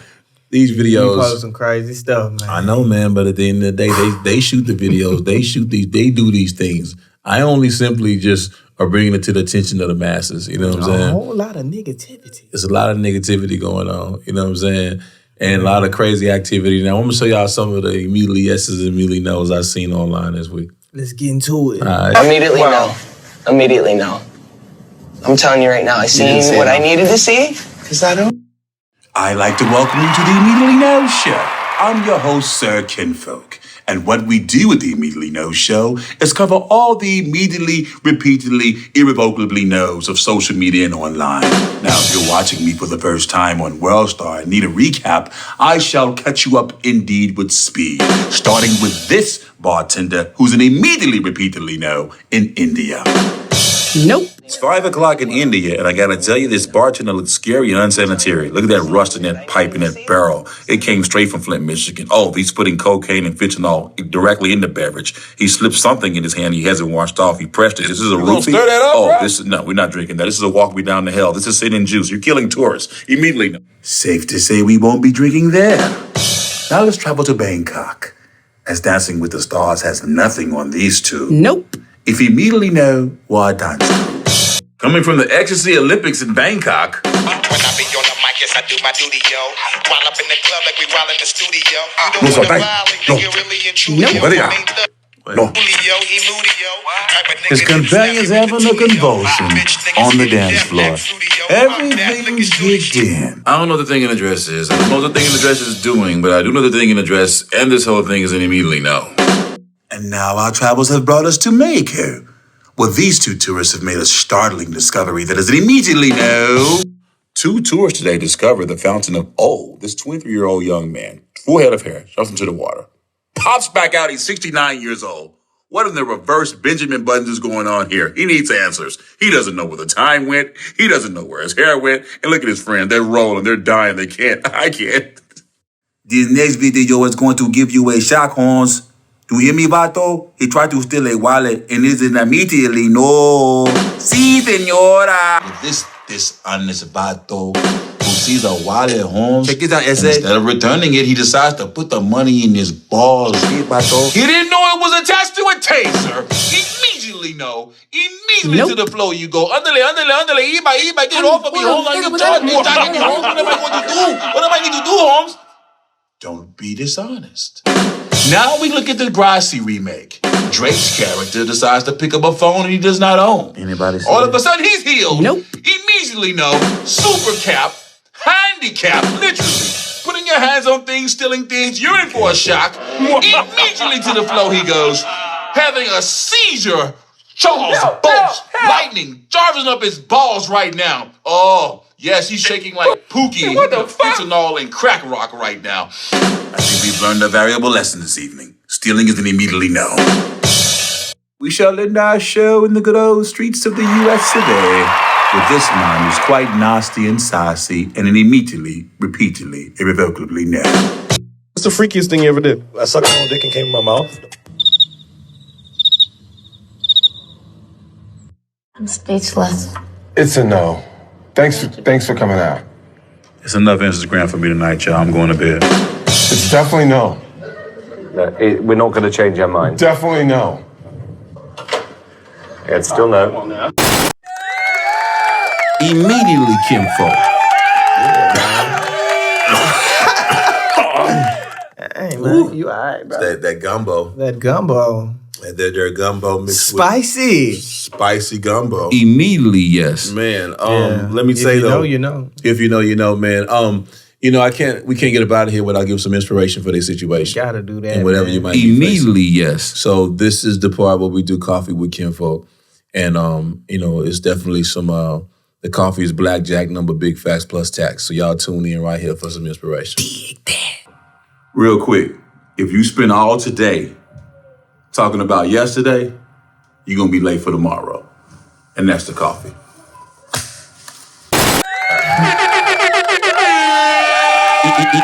These videos. You post some crazy stuff, man. I know, man, but at the end of the day, they shoot the videos. They do these things. I only simply just are bringing it to the attention of the masses. You know what I'm saying? A whole lot of negativity. There's a lot of negativity going on. You know what I'm saying? And a lot of crazy activity. Now, I'm going to show y'all some of the immediately yeses and immediately nos I've seen online this week. Let's get into it. Immediately no. Immediately no. I'm telling you right now, I seen what I needed to see. Because I don't. I'd like to welcome you to the Immediately No Show. I'm your host, Sir Kinfolk. And what we do with the Immediately No Show is cover all the immediately, repeatedly, irrevocably no's of social media and online. Now, if you're watching me for the first time on Worldstar and need a recap, I shall catch you up indeed with speed, starting with this bartender who's an immediately, repeatedly no in India. Nope. It's 5 o'clock in India, and I gotta tell you, this bartender looks scary and unsanitary. Look at that rust in that pipe in that barrel. It came straight from Flint, Michigan. Oh, he's putting cocaine and fentanyl directly in the beverage. He slipped something in his hand he hasn't washed off. He pressed it. This is a roofie. Stir that up, No, we're not drinking that. This is a walk me down the hell. This is sin and juice. You're killing tourists. Immediately no. Safe to say we won't be drinking there. Now let's travel to Bangkok, as Dancing with the Stars has nothing on these two. Nope. If you immediately know, why dance? Coming from the Ecstasy Olympics in Bangkok. When I be on the mic, yes, I do my duty, yo. While up in the club like we while in the studio. You don't wanna violate, nigga, really and truly. No. His companions having a convulsion on the dance floor. Everything's kicked in. I don't know what the thing in the dress is. I don't know what the thing in the dress is doing, but I do know the thing in the dress, and this whole thing is an immediately no. And now our travels have brought us to Mexico. Well, these two tourists have made a startling discovery that is an immediately no. Two tourists today discovered the fountain of this 23-year-old young man, full head of hair, jumps into the water. Pops back out, he's 69 years old. What in the reverse Benjamin Buttons is going on here? He needs answers. He doesn't know where the time went. He doesn't know where his hair went. And look at his friend. They're rolling. They're dying. They can't. I can't. This next video is going to give you a shock horns. Do you hear me, vato? He tried to steal a wallet and is immediately no. Si, senora. This dishonest vato who sees a wallet at home. Check this out, S.A. Instead of returning it, he decides to put the money in his balls. Si, vato. He didn't know it was attached to a taser. Immediately no. Immediately to the floor you go. Andale, Iba, get off of me, Holmes. I'm charging you, Holmes. What am I going to do? What am I going to do, Holmes? Don't be dishonest. Now we look at the Grizzness remake. Drake's character decides to pick up a phone he does not own. Anybody see All of a sudden, he's healed. Nope. Immediately no. Super cap. Handicap. Literally. Putting your hands on things, stealing things. You're in for a shock. Immediately to the floor he goes. Having a seizure. Charles bolts. Lightning. Jarvis up his balls right now. Oh, yes, he's shaking like Pookie. What the fuck? Fentanyl and crack rock right now. I think we've learned a valuable lesson this evening. Stealing is an immediately no. We shall end our show in the good old streets of the U.S. today with this man who's quite nasty and sassy and an immediately, repeatedly, irrevocably no. What's the freakiest thing you ever did? I sucked my own dick and came in my mouth. I'm speechless. It's a no. Thanks for coming out. It's enough Instagram for me tonight, y'all. I'm going to bed. It's definitely no. We're not going to change our mind. Definitely no. It's still no. Immediately Kinfolk. Hey, man, you all right, bro? That gumbo. That gumbo. Their gumbo mixed Spicy. with spicy gumbo. Immediately, yes. Man, let me say though. If you know, If you know, you know, man. We can't get up out of here without giving some inspiration for their situation. Gotta do that. And whatever man. you might be Immediately, facing. yes. So this is the part where we do coffee with Kinfolk. And it's definitely some the coffee is blackjack number big facts plus tax. So y'all tune in right here for some inspiration. Real quick, if you spend all today talking about yesterday, you're going to be late for tomorrow. And that's the coffee.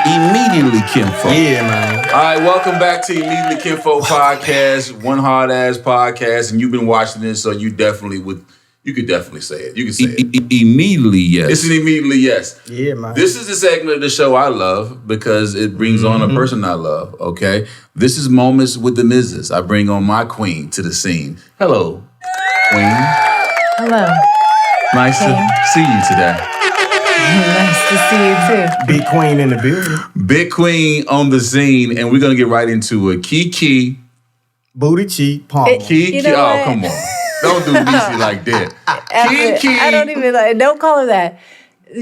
Immediately Kinfolk. Yeah, man. All right, welcome back to Immediately Kinfolk Podcast, one hard ass podcast, and you've been watching this, so you could definitely say it. You can say it. Immediately, yes. It's an immediately yes. Yeah, man. This is the segment of the show I love because it brings on a person I love, okay? This is Moments with the Misses. I bring on my queen to the scene. Hello, queen. Hello. Nice to see you today. Nice to see you too. Big queen in the building. Big queen on the scene, and we're going to get right into it. Kiki. Booty cheek, palm. Kiki. You know Oh, what? come on. Don't do Niecy like that. Kiki. I don't even don't call her that.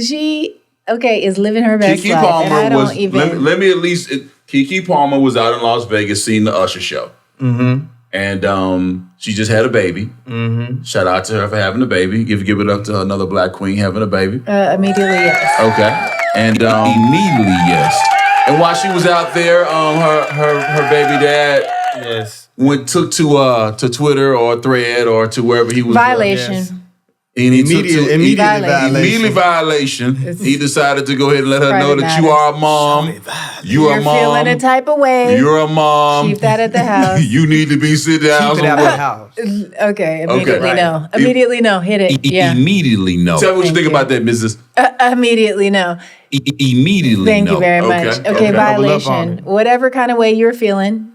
She is living her best Kiki life. Palmer and I don't was. even. Let me at least. Kiki Palmer was out in Las Vegas seeing the Usher show, and she just had a baby. Shout out to her for having a baby. Give it up to another black queen having a baby. Immediately, yes. Okay, and Immediately, yes. and while she was out there, her baby dad took to Twitter or Thread or to wherever he was. Violation. And he Immediately violation. He decided to go ahead and let her know Private that you are a mom. You're feeling a type of way. You're a mom. Keep that at the house. You need to be sit down. Keep it out of the house. Okay, immediately Okay. no. Immediately no. Hit it. Yeah. Immediately, no. Tell me what you Thank think you. about that, Mrs. Immediately no. Immediately, Thank no. you very much. Okay. Okay, Okay. violation. Whatever kind of way you're feeling,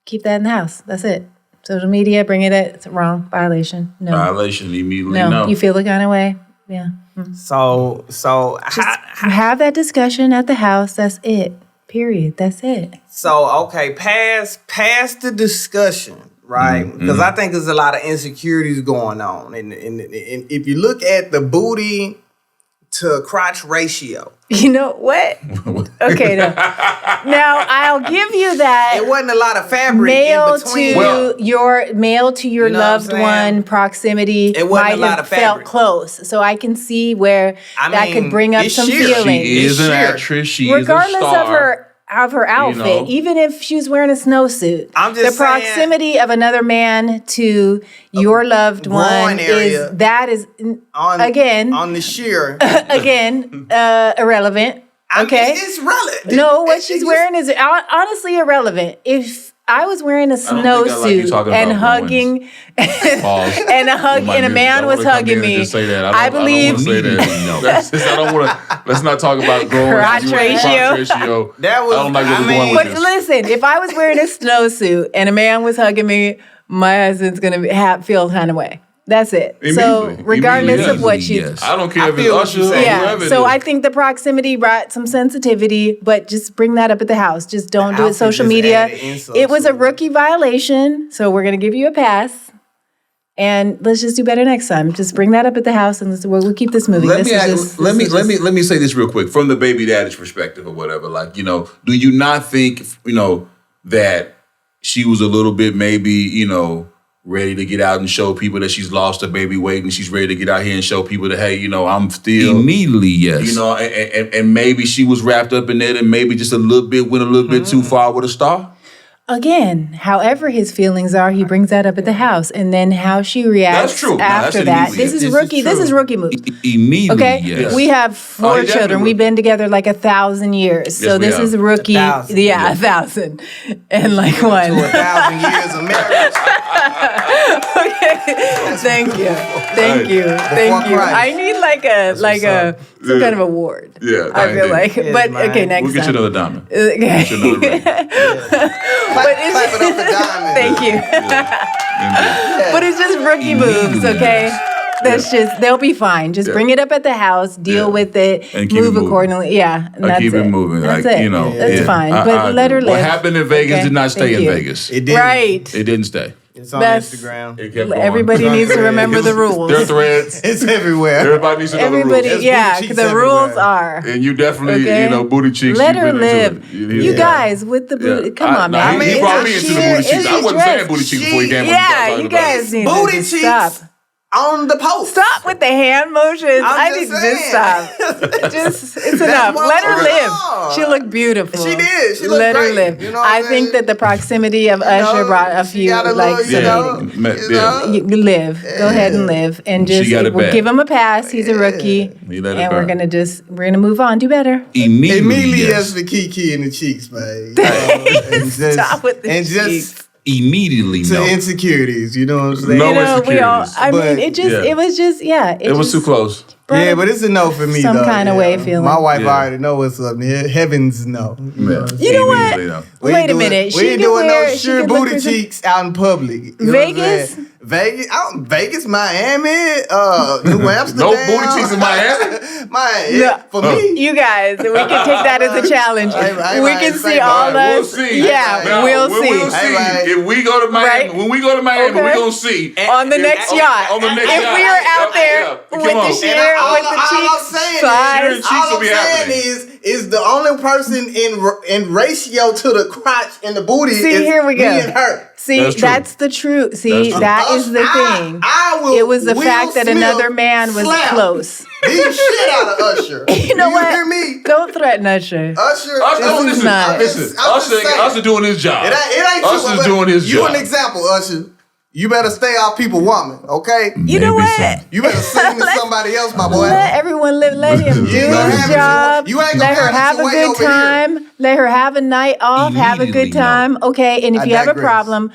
keep that in the house. That's it. Social media, bring it at it's wrong. Violation. No. Violation immediately. No. No. You feel the kind of way. Yeah. So Have that discussion at the house. That's it. Period. That's it. okay, past the discussion, right? Because I think there's a lot of insecurities going on, and if you look at the booty to crotch ratio, You know what? Okay. No. Now I'll give you that. it wasn't a lot of fabric Male in between. to your You know what I'm loved saying? one proximity It wasn't might a lot have of felt fabric. close, so I can see where I that mean, could bring up it's some sheer. feelings. She is an Sure. actress. She Regardless is a star. of her outfit, know. even if she was wearing a snowsuit, I'm just the saying- proximity of another man to your loved groin one area. is again on the sheer. irrelevant. Okay, it's relevant. no, what she's wearing is honestly irrelevant. If I was wearing a don't think I like you snowsuit talking and about hugging, Pause. and a man was hugging me, I believe Let's not talk about growing Crotch ratio. That was. I don't like where we're going with But this. listen, if I was wearing a snowsuit and a man was hugging me, my husband's gonna feel kind of way. That's it. So Immediately. regardless of what Immediately, you, yes. I don't care I if it's feel what Usher you're or saying. whoever it so is. I think the proximity brought some sensitivity, but just bring that up at the house. Just don't do it outfit social just media. added insult It was to a rookie violation, so we're gonna give you a pass. And let's just do better next time. Just bring that up at the house, and we'll keep this moving. Let me say this real quick from the baby daddy's perspective or whatever. Like, do you not think that she was a little bit maybe ready to get out and show people that she's lost her baby weight and she's ready to get out here and show people that hey, I'm still Immediately, yes. and maybe she was wrapped up in it and maybe just went a little bit too far with a star. Again, however his feelings are, he brings that up at the house, and then how she reacts That's true. No, after that's that. immediate. This is rookie move. Immediately, Okay, yes. we have four he definitely children. would. We've been together like 1,000 years, so Yes, we this have. is rookie. 1,000. Yeah, 1,000, and like one. To 1,000 years of marriage. Okay, Thank you. Thank you. Thank you. I need some kind of award. Yeah, I feel like. But okay, next we'll get you time. another diamond. Okay. Get you another ring. Clap it up the diamond. Thank you. But it's just rookie moves, okay? That's just, they'll be fine. Just bring it up at the house, deal with it, And keep it move moving. accordingly. Yeah, and that's keep it it. moving. That's like, it. you know. That's fine. I But let her agree. live. What happened in Vegas Okay? did not stay Thank in you. Vegas. It didn't. Right. It didn't stay. It's on That's- Instagram. It kept going. Everybody needs to remember the rules. There are threads. It's everywhere. Everybody needs to know the rules. Everybody, yeah, cheeks the rules everywhere. are. And you definitely, Okay. you know, booty cheeks. Let you've her been into live. it. You guys with the booty. Come on, man. He It's brought a me into the sheer- booty cheeks. it's I wasn't dress. saying booty cheeks before he came on. Yeah, you guys need Booty to just cheeks. stop. On the post. Stop with the hand motions. I just need to saying. just stop. It's That's enough. what Let her I'm live. on. She looked beautiful. She did. She looked Let her great. live. You know what I I'm think saying? that the proximity of Usher brought a few got a like little, you live. Go ahead and live, and She just got it we'll bad. give him a pass. He's a rookie, He let it and burn. we're gonna move on. Do better. Immediately yes. as the kiki in the cheeks, man. You know, and just, Stop with the and cheeks. just Immediately to no. insecurities. You know what I'm saying? No You know, we all. insecurities. I mean, But- it just. Yeah. It was just. Yeah. It was too close. Yeah, but it's a no for me, Some though. kind of way feeling. My wife Yeah. already know what's up. Heavens no. You know what? Immediately no. We Wait ain't a doing- minute. We She ain't can doing wear- no she sure can look booty for some- cheeks out in public. You know what I'm Vegas? saying? Vegas, Miami, New Amsterdam. No booty cheeks in Miami? Miami, No. for me. You guys, we can take that as a challenge. I We can see all We'll us. see. Yeah, Now, we'll see. We'll see. Right. If we go to Miami, Right. when we go to Miami, Okay. we're going to see. On the next yacht. On the next If yacht. we are out there Yeah. with Come on. the sheer, all with the I'm cheeks, saying thighs. cheeks all will I'm be saying happening. is the only person in ratio to the crotch and the booty See, is here we go. me and her. See, That's true. that's the truth. See, That's that true. is the thing. I will It was the Will fact that Smith another man was slap close. the shit out of Usher. You know Do what? You hear me? Don't threaten Usher. Usher, This is not- Usher doing his job. It ain't too Usher's much. doing his You job. an example, Usher. You better stay off people woman, okay? You know what? You better sing to somebody else, my boy. Let everyone live. Let him do You ain't gonna his have it job. your- you ain't gonna Let her have it have a your way good over here. time. Let her have a night off. Have a Immediately good time. Okay. And if I you have a digress. problem,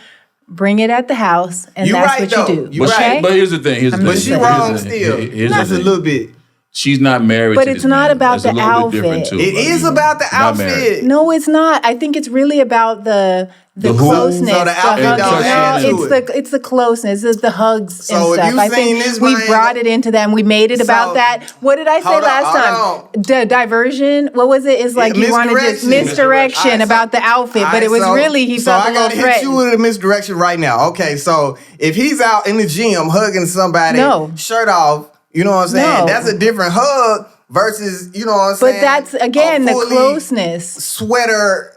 bring it at the house, and You that's right, what though. you do. You But, okay. but here's the thing. Here's the I'm thing. But she Here's wrong the still. thing. Here's Just the a thing. little bit. She's not married But to it's this not man. about That's the a little bit different, outfit. too. It is about the Not married. outfit. No, it's not. I think it's really about the The who? closeness. So the outfit hug- don't add no, to it's the closeness. It's the hugs So and if stuff. you I seen think this, we Brian, brought it into them. We made it about So- that. What did I say Hold on, last hold time? Diversion. What was it? It's like Yeah, you wanted just misdirection Alright, so- about the outfit, but alright, it was so- really he so felt I a little gotta hit you threatened. with a misdirection right now. Okay, so if he's out in the gym hugging somebody, No. shirt off, you know what I'm saying? No. That's a different hug versus, you know what I'm But saying? that's again a the fully closeness. Sweater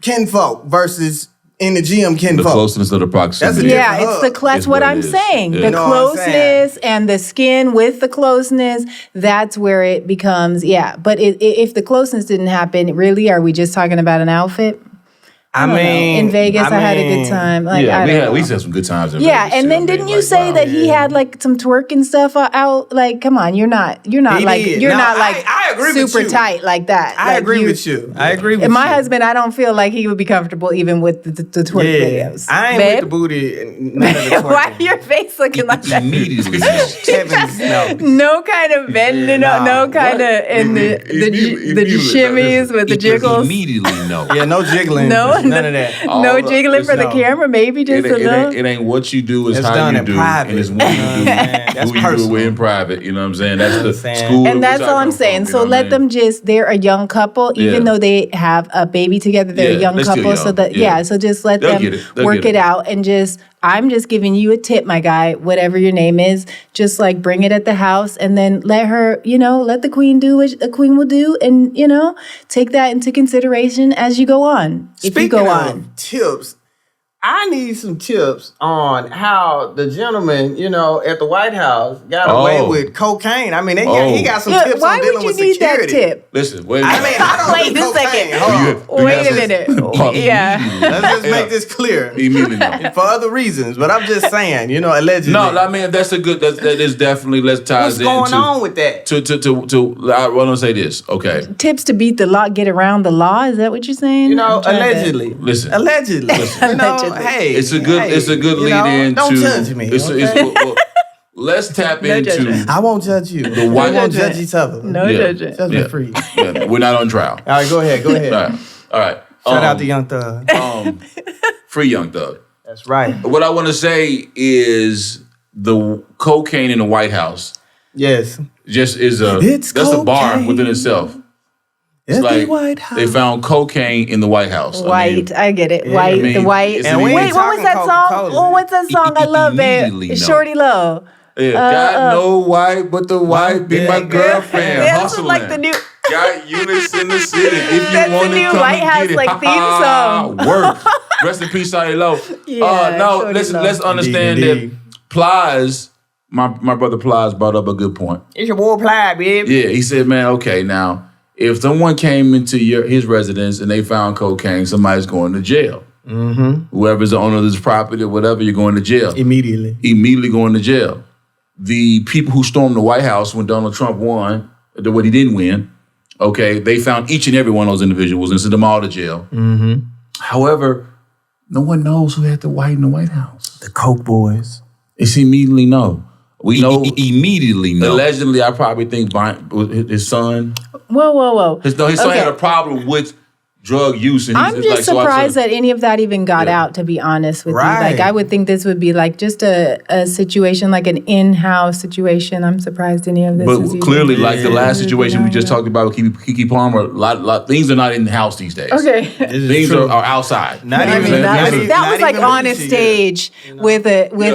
kinfolk versus in the gym The kinfolk. closeness of the proximity. That's a Yeah, different it's hug. that's Is what what it I'm is. saying. Yeah. The You know what I'm saying? closeness and the skin with the closeness, that's where it becomes, yeah. But if the closeness didn't happen, really, are we just talking about an outfit? I don't know. mean, in Vegas, I had a good time. Like, Yeah, I we don't know. had some good times in Yeah, Vegas, and too. then I mean, didn't you like, say wow. that he had like some twerking stuff out? Like, come on, you're not He like did. you're No, not like I agree with super you. tight like that. I Like, agree with you. I agree with And you. my husband, I don't feel like he would be comfortable even with the twerk videos. I ain't Babe? with the booty and none of the twerking. Why your face looking like that? Immediately. Heavens, no. No kind of bending up, no kind of and the shimmies with the jiggles. Immediately no. Yeah, no jiggling. No, none of that. No jiggling for the no. camera, maybe just a little. It ain't what you do, it's It's how done you in do, private. and it's when you do, That's who you do it personal. with in private. You know what I'm saying? That's the saying? school. And that's which I all I'm come saying. from, So you know let what I mean? them they're a young couple, even Yeah. though they have a baby together, they're Yeah, a young they're still couple. So young. that, Yeah. so just let They'll them get it. They'll work get it it. out and I'm just giving you a tip, my guy, whatever your name is, just like bring it at the house and then let her, let the queen do what a queen will do and, take that into consideration as you go on. If you go Speaking on. of tips, I need some tips on how the gentleman, at the White House got away with cocaine. I mean, he got some tips why on dealing would you with need security. that tip? Listen, wait a I minute. mean, I don't Wait do a second. cocaine. Hold on. Wait a minute. Yeah. Let's just make this clear. Immediately no. For other reasons, but I'm just saying, allegedly. No, I mean that is definitely ties What's going on with that? I want to say this, okay? Tips to beat the law, get around the law. Is that what you're saying? I'm trying to- Allegedly. Listen. Allegedly. Allegedly. Hey. It's a good lead in don't to. judge me. It's okay? let's tap into judgment. I won't judge you. The white- We won't judge each other. No judgment. Judgment free. Yeah, we're not on trial. All right, go ahead. All right. Shout out to Young Thug. Free Young Thug. That's right. What I want to say is the cocaine in the White House Yes. just is It's that's a bar cocaine. within itself. It's At the like White House. they found cocaine in the White House. White, I get it. Yeah. White, I mean, the white. it's- And we Wait, ain't what was that talking song? Coca-Cola. Oh, what's that song I love, Immediately babe? know. Shorty Low. Yeah, got no white, but the white be my girlfriend. That's Hustling. like the new. Got units in the city. If you That's the want to new come White and House, get it. like, theme song. Work. Rest in peace, Shawty Low. Yeah, no, Shorty let's Low. let's understand Indeed. that Plies, my brother Plies brought up a good point. It's your boy Ply, baby. Yeah, he said, man, okay, now if someone came into his residence and they found cocaine, somebody's going to jail. Mm-hmm. Whoever's the owner of this property or whatever, you're going to jail. Immediately going to jail. The people who stormed the White House when Donald Trump won, what he didn't win, okay, they found each and every one of those individuals and sent them all to jail. Mm-hmm. However, no one knows who had the white in the White House. The Coke boys. It's immediately know. We know. Immediately know. Allegedly, I probably think his son. Whoa. His son Okay. had a problem with drug use. And I'm just surprised that any of that even got out, to be honest with you. Right. Like, I would think this would be like just a situation, like an in-house situation. I'm surprised any of this is But even- clearly, like the last situation we just talked about with Keke Palmer, a lot things are not in the house these days. Okay. Things are outside. I mean, that was like on a stage with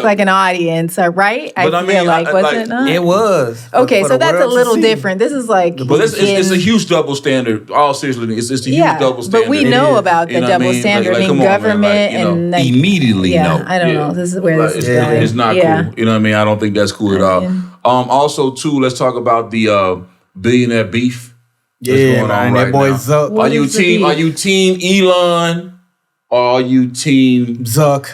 like an audience, right? But I I mean, feel like, wasn't it not? It was. Okay, For so the that's a world to little see. different. This is like, But it's a huge double standard. All seriously, it's a huge double standard. but we know about the You know what I double mean? standard Like, in come on, man, government like, you know, and like, immediately yeah, know. I don't know. This is where this is it's, going. it's not cool. You know what I mean? I don't think that's cool at all. Also, too, let's talk about the billionaire beef. That's Yeah, going man, on that right boy now. Zuck. What is the beef? Are you team Elon? Or are you team Zuck?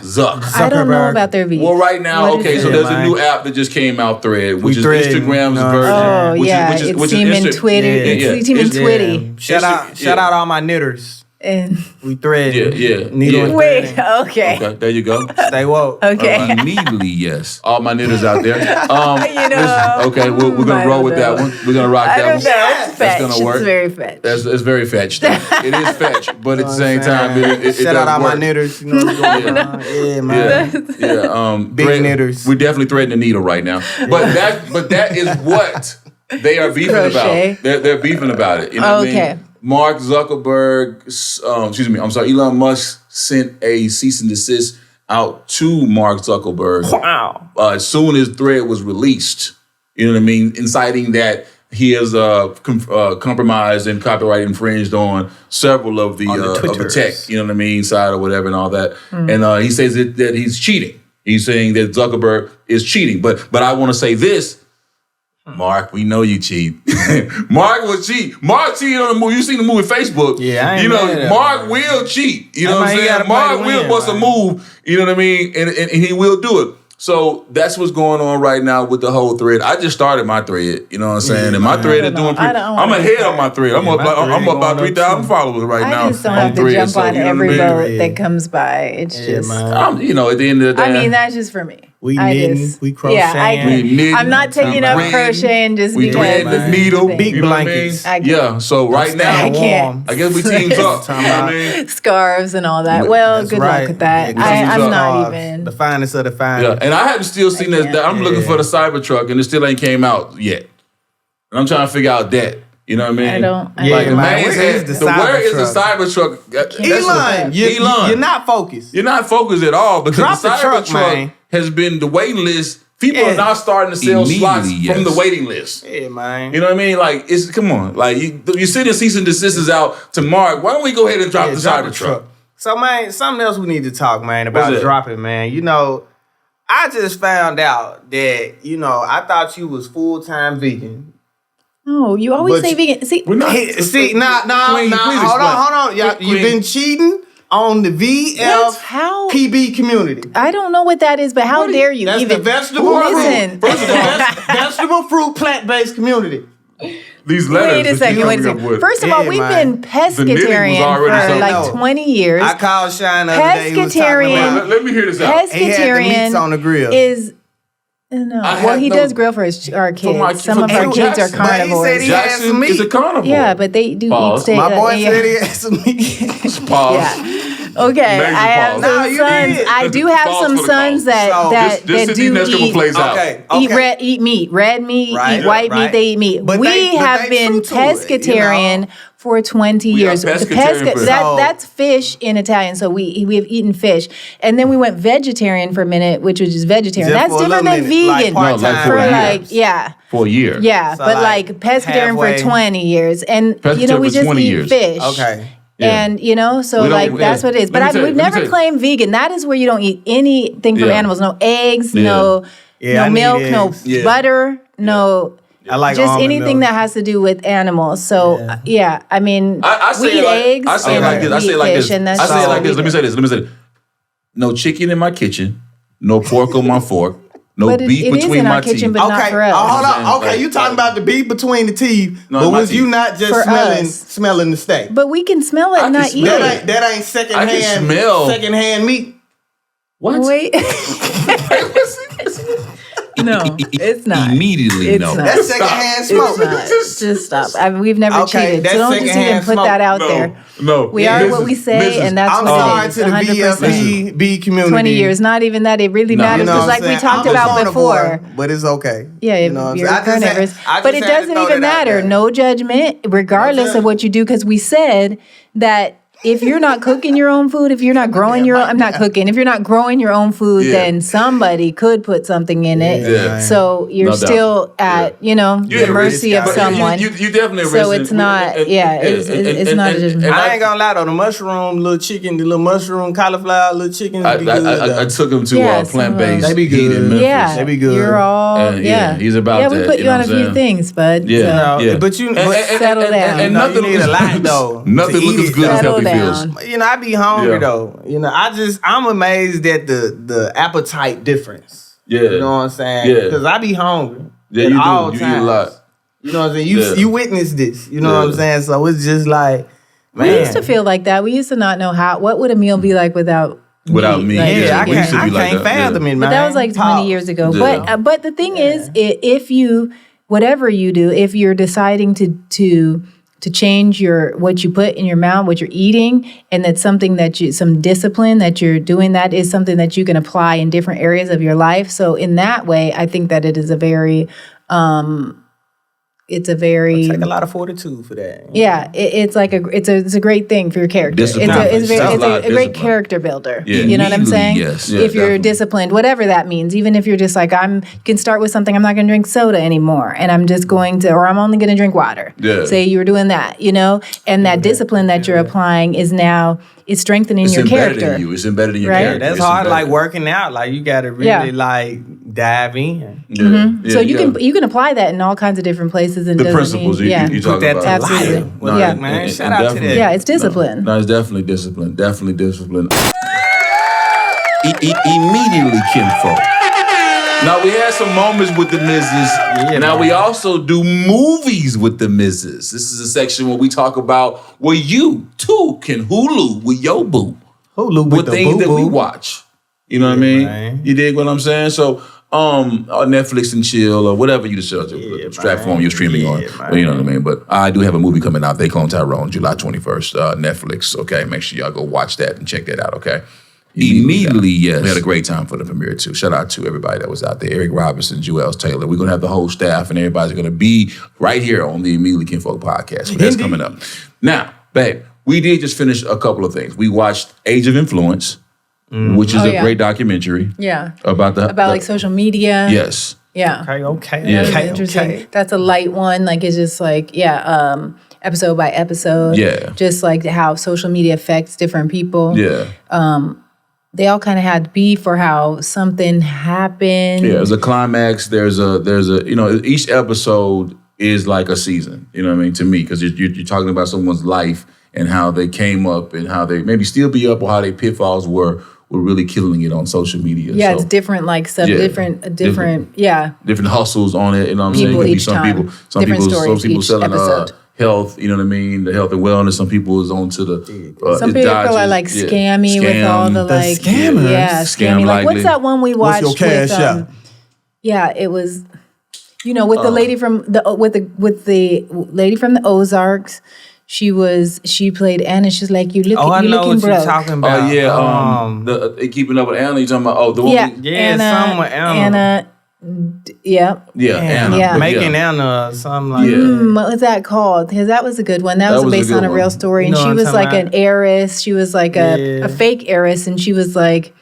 I don't know about their beef. Well, right now, What okay, is so it? there's a new app that just came out, Thread, which is Thread, Instagram's no. version. Oh, yeah, it's teaming Twitter. It's teaming Twitty. Shout out all my knitters. And we thread. Yeah. Wait, okay. Okay, there you go. Stay woke. Okay. Immediately, yes. All my knitters out there. You know, okay, we're I gonna roll don't with that know. one. We're gonna rock I that don't one. know. It's fetch. That's gonna work. It's very fetch. It's very fetched. It is fetched, but at the same time, it Shout out does all work. my knitters. You know what's going on. Yeah, man. Yeah. Big knitters. We're definitely threading the needle right now. But that is what they are beefing Crochet. about. They're beefing about it. You know what I Okay. mean? Mark Zuckerberg, Elon Musk sent a cease and desist out to Mark Zuckerberg. Wow. As soon as Thread was released, you know what I mean, inciting that he has compromised and copyright infringed on several of the tech, you know what I mean, side or whatever and all that. And he says that he's cheating. He's saying that Zuckerberg is cheating. But I want to say this. Mark, we know you cheat. Mark will cheat. Mark cheated on the movie. You seen the movie Facebook. Yeah, I ain't you know, mad at Mark will cheat. You know what I'm he saying? gotta play Mark to will win, bust a move. You know what I mean? And he will do it. So that's what's going on right now with the whole thread. I just started my thread. You know what I'm saying? And my thread is doing pretty. I'm ahead on my thread. I'm up about 3,000 followers right now. I just don't on have to thread, jump so, on you know every what I mean? boat that comes by. It's just, You know, at the end of the day, I mean, that's just for me. We I knitting, just- we crocheting. Yeah, We knitting, I'm not taking up threading, crocheting just we because thread the this is needle, the big you know what I mean? blankets. I can't. Yeah, so right now, I can't. I guess we teams up. You know what I mean? Scarves and all that. Well, That's good right. luck with that. Yeah, I'm up. not even. The finest of the finest. Yeah, and I haven't still seen this. can't. I'm looking for the Cybertruck, and it still ain't came out yet. And I'm trying to figure out that. You know what I mean? I don't- I Like, don't- the man, man where said, is the where is the Cybertruck? Cybertruck? That's Elon, Elon. you're not focused. You're not focused at all because Drop the the truck, Cybertruck man. has been the waiting list. People Yeah. are now starting to sell slots Immediately, from the yes. waiting list. Yeah, man. You know what I mean? Like, come on. Like, you sending cease and desist out to Mark. Why don't we go ahead and drop the Cybertruck? So, man, something else we need to talk, man, about What's that? dropping, man. You know, I just found out that, you know, I thought you was full-time vegan. No, you always But say vegan. See, We're not. Hey, see, Queen, hold please on. explain. You've been cheating on the What? How? VLPB community. I don't know what that is, but how dare you That's even the vegetable listen? fruit. That's the vegetable fruit plant-based community. These letters. Wait a that second. you Wait a coming up second. with. First of all, Yeah, we've man. been knitting was pescatarian already for something. like 20 years. I called Shine the other day. He was talking Pescatarian. about Let me hear this out. he had the meats on the grill. Is No. I Well, have he no- does grill for our kids. Some of our kids are Jackson. But he said carnivores. he had some meat. It's a carnivore. Yeah, but they do Pause. eat steak. My boy yeah. said he had some meat. Pause. Yeah. Okay, Major I have pause. some No, you sons. did. I do have Pause some for the sons call. that So, that This that is the do next couple eat plays out. Okay. eat meat, red meat, Right, eat white right. meat. They eat meat. But we they have been true to it, pescatarian you know? for 20 We are years. pescatarian for- So- That's fish in Italian. So we have eaten fish, and then we went vegetarian for a minute, which was just vegetarian. Just That's for a different little than minute, like vegan. part-time. No, like for for a year. like yeah. For a year. Yeah, So, but like, like pescatarian halfway. for 20 years, and Pescatarian we for just 20 eat years. fish. Okay. Yeah. And so We don't- like that's yeah. what it is. Let me But tell you- we've let me never tell you. claimed vegan. That is where you don't eat anything from Yeah. animals. No eggs, Yeah. no Yeah, I no need milk, no eggs. Yeah. butter, no I like just almond anything milk. that has to do with animals. So I mean, I say we eat it like, eggs. I say it and like this. I we say it eat like fish, this. and that's I say it just like what we this. Let me do. say this. Let me say this. No chicken in my kitchen. No pork on my fork. No But beef it is between in my our kitchen, teeth. but not Okay, for us. hold I'm on. Okay, saying, you talking about the beef between the teeth, No, but my was you teeth. not just For smelling us. smelling the steak? But we can smell it I and can not eat smell it. That ain't I can smell. secondhand meat. What? Wait. No, it's not. Immediately, It's no. not. That's secondhand It's smoke. not. Just stop. I mean, we've never Okay, cheated, that's so don't just even secondhand put that smoke. out No, there. no. We are what we say, and that's I'm what sorry it is. to the 100%. BFB community. 20 years, not even that. It really No, matters you know because, what like I'm we saying? talked I'm a about carnivore, before. but it's okay. Yeah, You know what I'm you're saying? I just had- carnivorous. I But just it had to doesn't throw even that out matter. there. No judgment, regardless of what you do, because we said that if you're not cooking your own food, if you're not growing your own, I'm not cooking. If you're not growing your own food, Yeah. then somebody could put something in it. Yeah. So you're No doubt. still at, You're the a mercy risk of guy. someone. You definitely a So risk. it's not, it's not a judgment. I ain't gonna lie though, the mushroom, little chicken, the little mushroom, cauliflower, little chicken, I, be good. I took him to Yeah, plant-based They be heat in good. Memphis. Yeah, They be good. you're all, And, yeah, he's about Yeah, we that, put you you know on a what I'm few saying? things, bud. Yeah, So. yeah. But you Settle down. And You know, you nothing need a lot, though, Nothing to looks eat as it, good as Settle healthy down. feels. I be hungry Yeah. though. I'm amazed at the appetite difference. Yeah. You know what I'm saying? Yeah. Because I be hungry. Yeah, at you do. all You eat a times. lot. You know what I'm saying? Yeah. You witness this. You know what I'm Yeah. saying? So it's just like, man. We used to feel like that. We used to not know what would a meal be like without Without meat, Like, yeah. I We used to be like can't that, fathom yeah. it, man. But that was like 20 Pause. years ago. Yeah. But the thing is, if you, whatever you do, if you're deciding to change what you put in your mouth, what you're eating, and that's something some discipline that you're doing, that is something that you can apply in different areas of your life. So in that way, I think that it is a very, Take a lot of fortitude for that. yeah, it's a great thing for your character. Discipline. It's That's a lot of a great discipline. character builder. Yeah. You know what I'm Immediately, saying? yes. Yeah, if you're definitely. disciplined, whatever that means, even if you're just like, you can start with something, I'm not going to drink soda anymore, and I'm just going to, or I'm only going to drink water. Yeah. Say you were doing that, and that discipline that you're applying is now, it's strengthening It's your embedded character. in you. It's embedded in your Right? character. That's It's hard, like embedded. working out. Like you gotta really Yeah. dive in. Yeah. So Yeah, you can apply that in all kinds of different places. And the doesn't principles mean, you talk Put that about. to Absolutely. life. Well, Yeah. look, man, and shout out to definitely- that. Yeah, it's discipline. No, it's definitely discipline. Definitely discipline. Immediately kinfolk. Now we had some moments with the Mrs. Now we also do movies with the Mrs. This is a section where we talk about where you too can Hulu with your boo. Hulu with With the things that we boo-boo. watch. You know what I mean? man. You dig what I'm saying? So Netflix and chill or whatever you decide to platform you're streaming on. man. You know what I mean? But I do have a movie coming out. They Clone Tyrone, July 21st, Netflix. Okay, make sure y'all go watch that and check that out. Okay. Immediately, yes. We had a great time for the premiere too. Shout out to everybody that was out there. Eric Robinson, Joels Taylor. We're gonna have the whole staff and everybody's gonna be right here on the Immediately Kinfolk Podcast. So that's coming up. Now, babe, we did just finish a couple of things. We watched Age of Influence, which is Oh, a yeah. great documentary Yeah. about Like social media. Yes. Yeah. Okay. Yeah. That's Okay. interesting. Okay. That's a light one. Like it's just like, episode by episode. Yeah. Just like how social media affects different people. Yeah. They all kind of had beef or how something happened. Yeah, there's a climax. There's a each episode is like a season. You know what I mean? To me, because you're talking about someone's life and how they came up and how they maybe still be up or how their pitfalls were really killing it on social media. Yeah, So, it's different, like some Yeah. different, yeah. different hustles on it. You know what I'm saying? People It could be each time. some Different people stories some people each selling episode. health. You know what I mean? The health and wellness. Some people is on to the Some people are like scammy with all the like, scammers. yeah, Scam scammy. Like, likely. what's that one we What's watched your cash with? out? Yeah, it was, with the lady from the lady from the Ozarks. She played Anna. She's like, you looking broke. You're talking about. Oh yeah, the Keeping Up with Anna. You talking about? The one Anna. Yeah, Anna. Yeah. Making Anna or something like that. What was that called? Because that was a good one. That was based on a real story. And You know she what was I'm like talking an heiress. She was like a fake heiress. And she was like,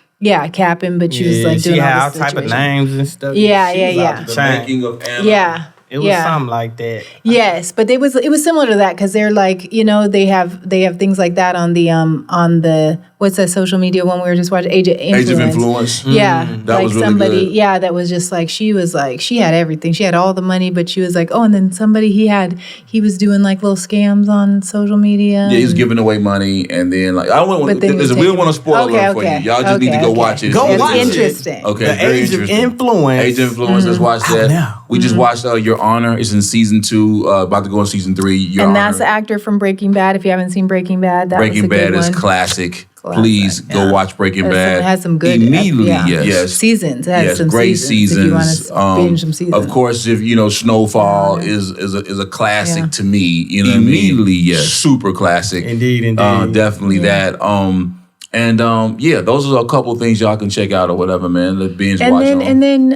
capping, but she was like doing she had all all this type of names and stuff. Yeah, She was out The the chain. Making of Anna. Yeah. It was something like that. Yes, but it was similar to that because they're like, they have things like that on the what's that social media one we were just watching, Age of Influence. That Yeah, like was really somebody, good. that was just like she had everything. She had all the money, but she was like, and then somebody he was doing like little scams on social media. Yeah, he's giving away money, and then like we don't want to spoil it for you. Y'all just need to go watch it. Go watch it. Interesting. Okay, The very Age of interesting. Influence. Age of Influence. Let's watch that. We just watched Your Honor. It's in season 2. About to go in season 3. Your Honor. That's the actor from Breaking Bad. If you haven't seen Breaking Bad, that Breaking was a good Bad is one. classic. Please go watch Breaking Bad. It has some good Immediately, yes. seasons. It has some great seasons. If you want to binge some seasons. Of course, if Snowfall is a classic to me. You know, immediately, yes, super classic. Indeed. Definitely that. Those are a couple things y'all can check out or whatever, man. Let's binge watch on. And then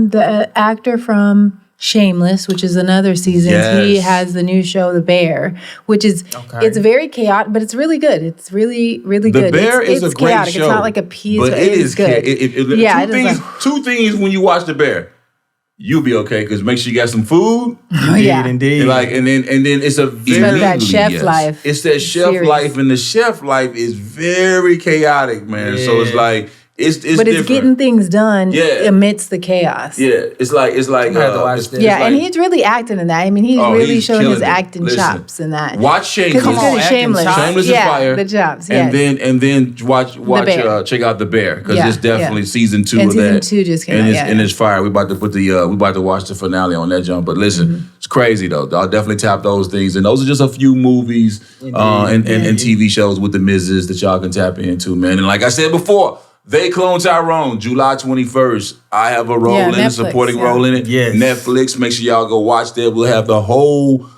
the actor from Shameless, which is another season. Yes. He has the new show, The Bear, which is it's very chaotic, but it's really good. It's really, really good. The Bear is it's a great chaotic. show. It's not like a piece, but it is good. Two things when you watch The Bear. You'll be okay because make sure you got some food. Indeed. And then it's a very that chef life. It's that chef series. life, and the chef life is very chaotic, man. So it's like it's but different. it's getting things done amidst the chaos. Yeah, it's like and he's really acting in that. I mean, he's really showing his killing it. acting Listen, chops in that. Watch Shameless. Because he's good at Shameless. Shameless is fire. The chops. Yes. And then watch check out The Bear because it's definitely season 2 and of season that. 2 just came out. And it's fire. We about to put we about to watch the finale on that jump. But listen, it's crazy though. I'll definitely tap those things. And those are just a few movies and TV shows with the Mrs. that y'all can tap into, man. And like I said before, They Clone Tyrone, July 21st. I have a role in it, supporting role in it. Yes. Netflix. Make sure y'all go watch that. We'll have the whole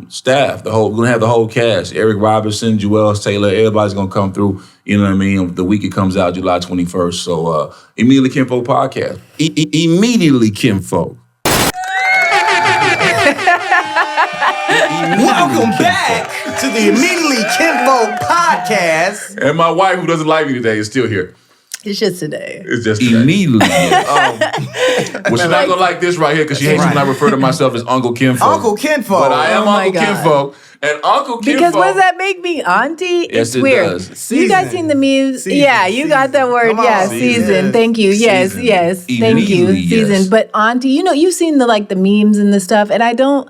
staff. We're gonna have the whole cast. Eric Robinson, Joel Taylor. Everybody's gonna come through. You know what I mean? The week it comes out, July 21st. So Immediately Kinfolk Podcast. Immediately Kinfolk. Welcome back to the Immediately Kinfolk Podcast. And my wife, who doesn't like me today, is still here. It's just today. It's just immediately. Well, she's not gonna like this right here because she hates when I refer to myself as Uncle Kinfolk. Uncle Kinfolk. But I am Uncle Kinfolk. And Uncle Kinfolk. Because what does that make me? Auntie? Yes, it's weird. does. You guys seen the memes? You got that word. Season. Thank you. Yes. Thank you. Season. But auntie, you've seen the memes and the stuff, and I don't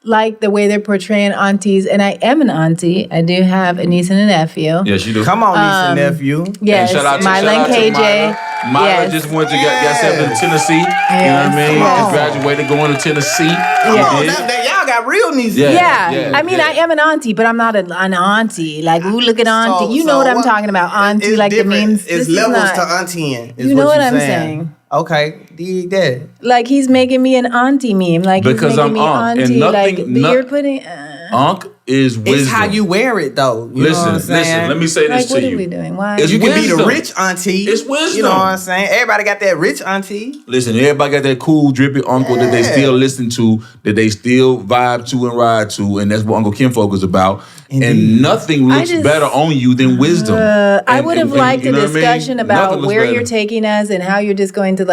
like the way they're portraying aunties, and I am an auntie. I do have a niece and a nephew. Yes, you do. Come on, niece and nephew. Yes, and shout out Myla and KJ. Myla just went to get accepted in Tennessee. You know what I mean? Just graduated going to Tennessee. Y'all got real nieces. I mean, I am an auntie, but I'm not an auntie. Like, ooh, look at auntie. You know what I'm talking about. Auntie, like the memes. It's levels to auntieing. You know what I'm saying. Okay, dig that. Like he's making me an auntie meme. Like because he's making I'm me Unc, auntie. and nothing, like you're putting. Unc is wisdom. It's how you wear it, though. You know what I'm saying? Let me say this to you. What are we doing? Why? You can be the rich auntie. It's wisdom. You know what I'm saying? Everybody got that rich auntie. Listen, everybody got that cool, drippy uncle that they still listen to, that they still vibe to and ride to, and that's what Uncle Kinfolk is about. Indeed. And nothing looks better on you than wisdom. I would have liked a discussion about where you're taking us and how you're just going to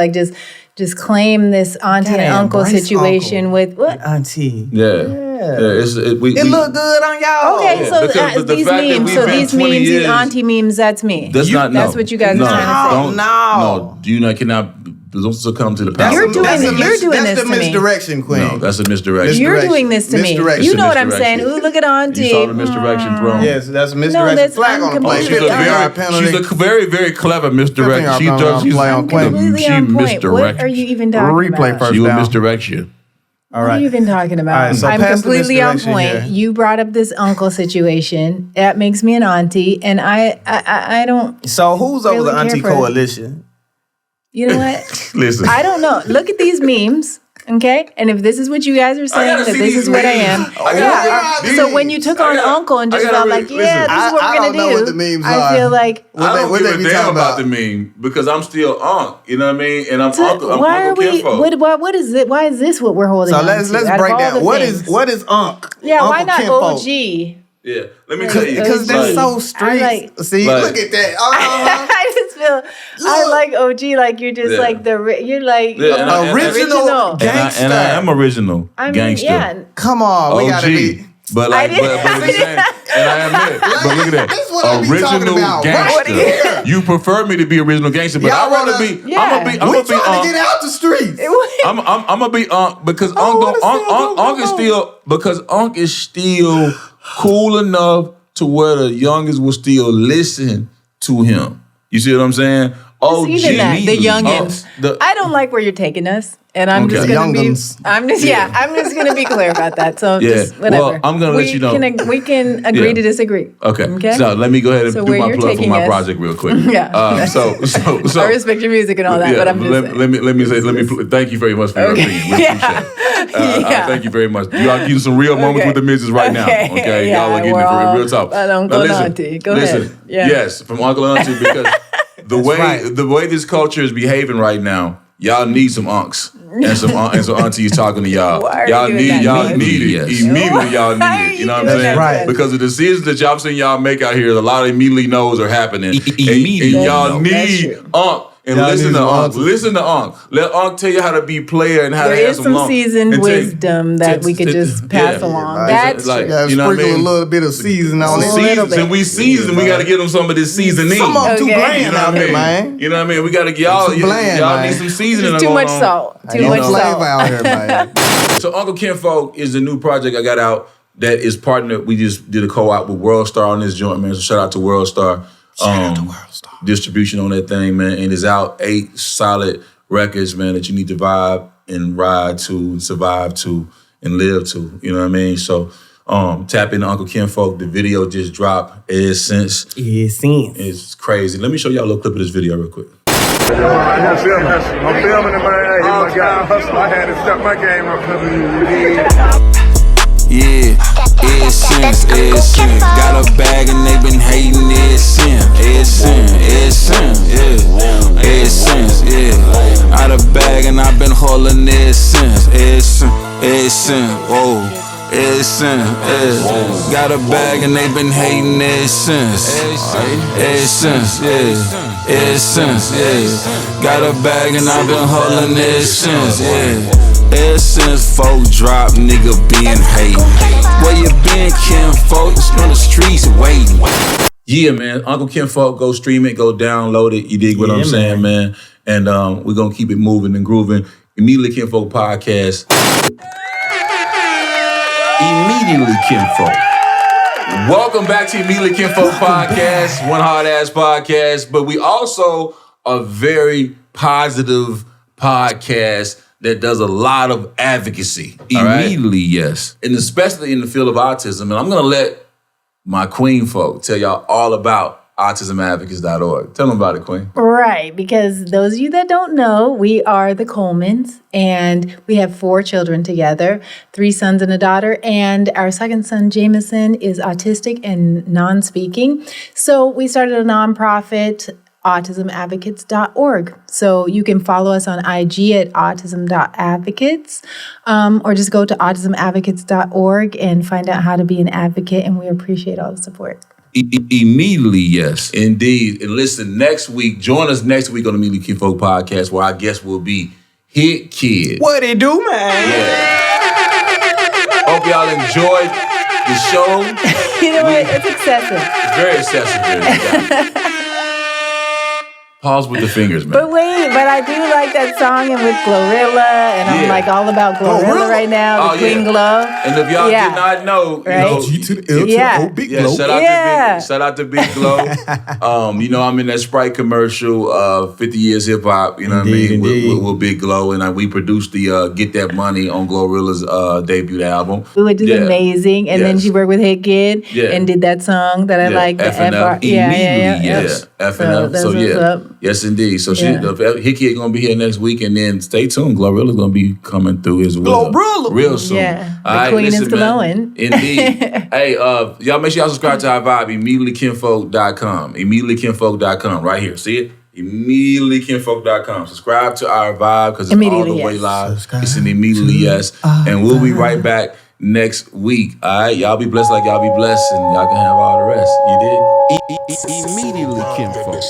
just claim this auntie and uncle situation with what? Auntie. It look good on y'all. Okay, so these memes, these auntie memes, that's me. That's what you guys are trying to say. No, you cannot. Don't succumb to the power. You're doing this to me. That's the misdirection, Queen. No, that's a misdirection. You're doing this to me. You know what I'm saying? Ooh, look at auntie. You saw the misdirection, bro. Yes, that's a misdirection. No, that's flag on the play. She's a very, very clever misdirection. She's completely on point. What are you even talking about? She will misdirect you. All right. What are you even talking about? Right, so I'm completely on point. Here. You brought up this uncle situation. That makes me an auntie, and I don't. So who's over the auntie coalition? You know what? Listen. I don't know. Look at these memes. Okay, and if this is what you guys are saying, that this is what I am. So when you took on Uncle and just felt like, yeah, this is what we're gonna do. What the memes I feel like I don't give a damn about the meme because I'm still Unc. You know what I mean? And I'm Uncle. I'm why Uncle are we? Kinfolk. What is it? Why is this what we're holding? So on let's to? break down. What is Unc? Yeah, why not Kinfolk? OG? Yeah, let me tell you. Because they're so street. See, look at that. I just feel I like OG. Like you're just like you're like original gangster. And I am original gangster. Yeah. Come on, we gotta be. But like, but the same, and I admit, but look at that, This is what I be original talking about, gangster. right here. You prefer me to be original gangster, but Y'all I'd rather wanna- be. Yeah. I'm gonna be. Trying to get out the streets. I'm gonna be because Unc is still because Unc is still cool enough to where the youngest will still listen to him. You see what I'm saying? Oh, even that, the youngins. I don't like where you're taking us, and I'm just gonna be. I'm just gonna be clear about that. So just whatever. Well, I'm gonna let you know. We can agree to disagree. Okay. So let me go ahead and do my plug for my project real quick. Yeah. So I respect your music and all that, but I'm just let me thank you very much for your opinion. We appreciate it. Thank you very much. Y'all getting some real moments with the missus right now. Okay. Y'all are getting it for real talk. Uncle and Auntie. Go ahead. Yes, from Uncle and Auntie because the way this culture is behaving right now, y'all need some unks and some aunties talking to y'all. Y'all need it. Immediately y'all need it. You know what I'm saying? Right. Because the decisions that y'all seen y'all make out here, a lot of immediately knows are happening. And y'all need unk. And listen to Unc. Listen to Unc. Let Unc tell you how to be player and how to have some seasoned wisdom that we could just pass along. That's like, you know what I mean? A little bit of season on it. And we season. We got to give them some of this seasoning. Some of them too bland out here, man. You know what I mean? We got to get y'all. Y'all need some seasoning. Too much salt. Too much flavor out here, man. So Uncle Kinfolk is the new project I got out that is partnered. We just did a co-op with Worldstar on this joint, man. So shout out to Worldstar. Distribution on that thing, man, and it's out 8 solid records, man, that you need to vibe and ride to and survive to and live to. You know what I mean? So tap into Uncle Kinfolk. The video just dropped. Essence. It's crazy. Let me show y'all a little clip of this video real quick. I'm filming it, man. My guy hustle. I had to step my game up because of you. Yeah, essence. Got a bag and they been hating essence, yeah. Out of bag and I been hauling essence, whoa. Essence. Got a bag and they been hating essence, Got a bag and I been hauling essence, Essence, folk drop, nigga being hating. Where you been, Kinfolk? It's on the streets waiting. Yeah, man. Uncle Kinfolk, go stream it, go download it. You dig what I'm saying, man? And we're going to keep it moving and grooving. Immediately Kinfolk Podcast. Immediately Kinfolk. Welcome back to Immediately Kinfolk Podcast. One hard-ass podcast. But we also a very positive podcast that does a lot of advocacy. Immediately, yes. And especially in the field of autism. And I'm going to let my queen folk tell y'all all about autismadvocates.org. Tell them about it, Queen. Right, because those of you that don't know, we are the Colemans, and we have 4 children together, 3 sons and a daughter, and our second son, Jameson, is autistic and non-speaking. So we started a nonprofit, autismadvocates.org. So you can follow us on IG at autism.advocates, or just go to autismadvocates.org and find out how to be an advocate, and we appreciate all the support. Immediately, yes. Indeed. And listen, next week, join us next week on the Immediately Kinfolk Podcast, where our guest will be Hit Kid. What it do, man? Yeah. Hope y'all enjoyed the show. You know what? It's excessive. It's very excessive. Pause with the fingers, man. But I do like that song and with Glorilla, and I'm like all about Glorilla right now, the Queen Glow. And if y'all did not know, G to the L to the O, Big Glow. Shout out to Big Glow. I'm in that Sprite commercial, 50 Years Hip Hop, you know what I mean, with Big Glow, and we produced the Get That Money on Glorilla's debut album. Which is amazing. And then she worked with Hit Kid and did that song that I like, the FNF. Yeah. FNF. So yeah. Yes, indeed. So Hickey gonna be here next week, and then stay tuned. Glorilla's gonna be coming through as well. Glorilla. Real soon. Yeah. All The right, queen listen, is glowing. Indeed. Hey, y'all make sure y'all subscribe to our vibe. Immediatelykinfolk.com. Immediatelykinfolk.com. Right here. See it? Immediatelykinfolk.com. Subscribe to our vibe because it's all the way live. It's an immediately yes. And we'll be right back next week. All right? Y'all be blessed like y'all be blessed, and y'all can have all the rest. You did? Immediately Kinfolk.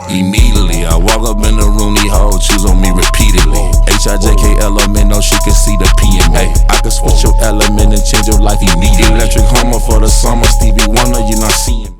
Immediately, I walk up in the room, these hoes choose on me repeatedly. HIJK element, no, she can see the PMA. I can switch your element and change your life immediately. Electric Homer for the summer, Stevie Wonder, you not seeing me.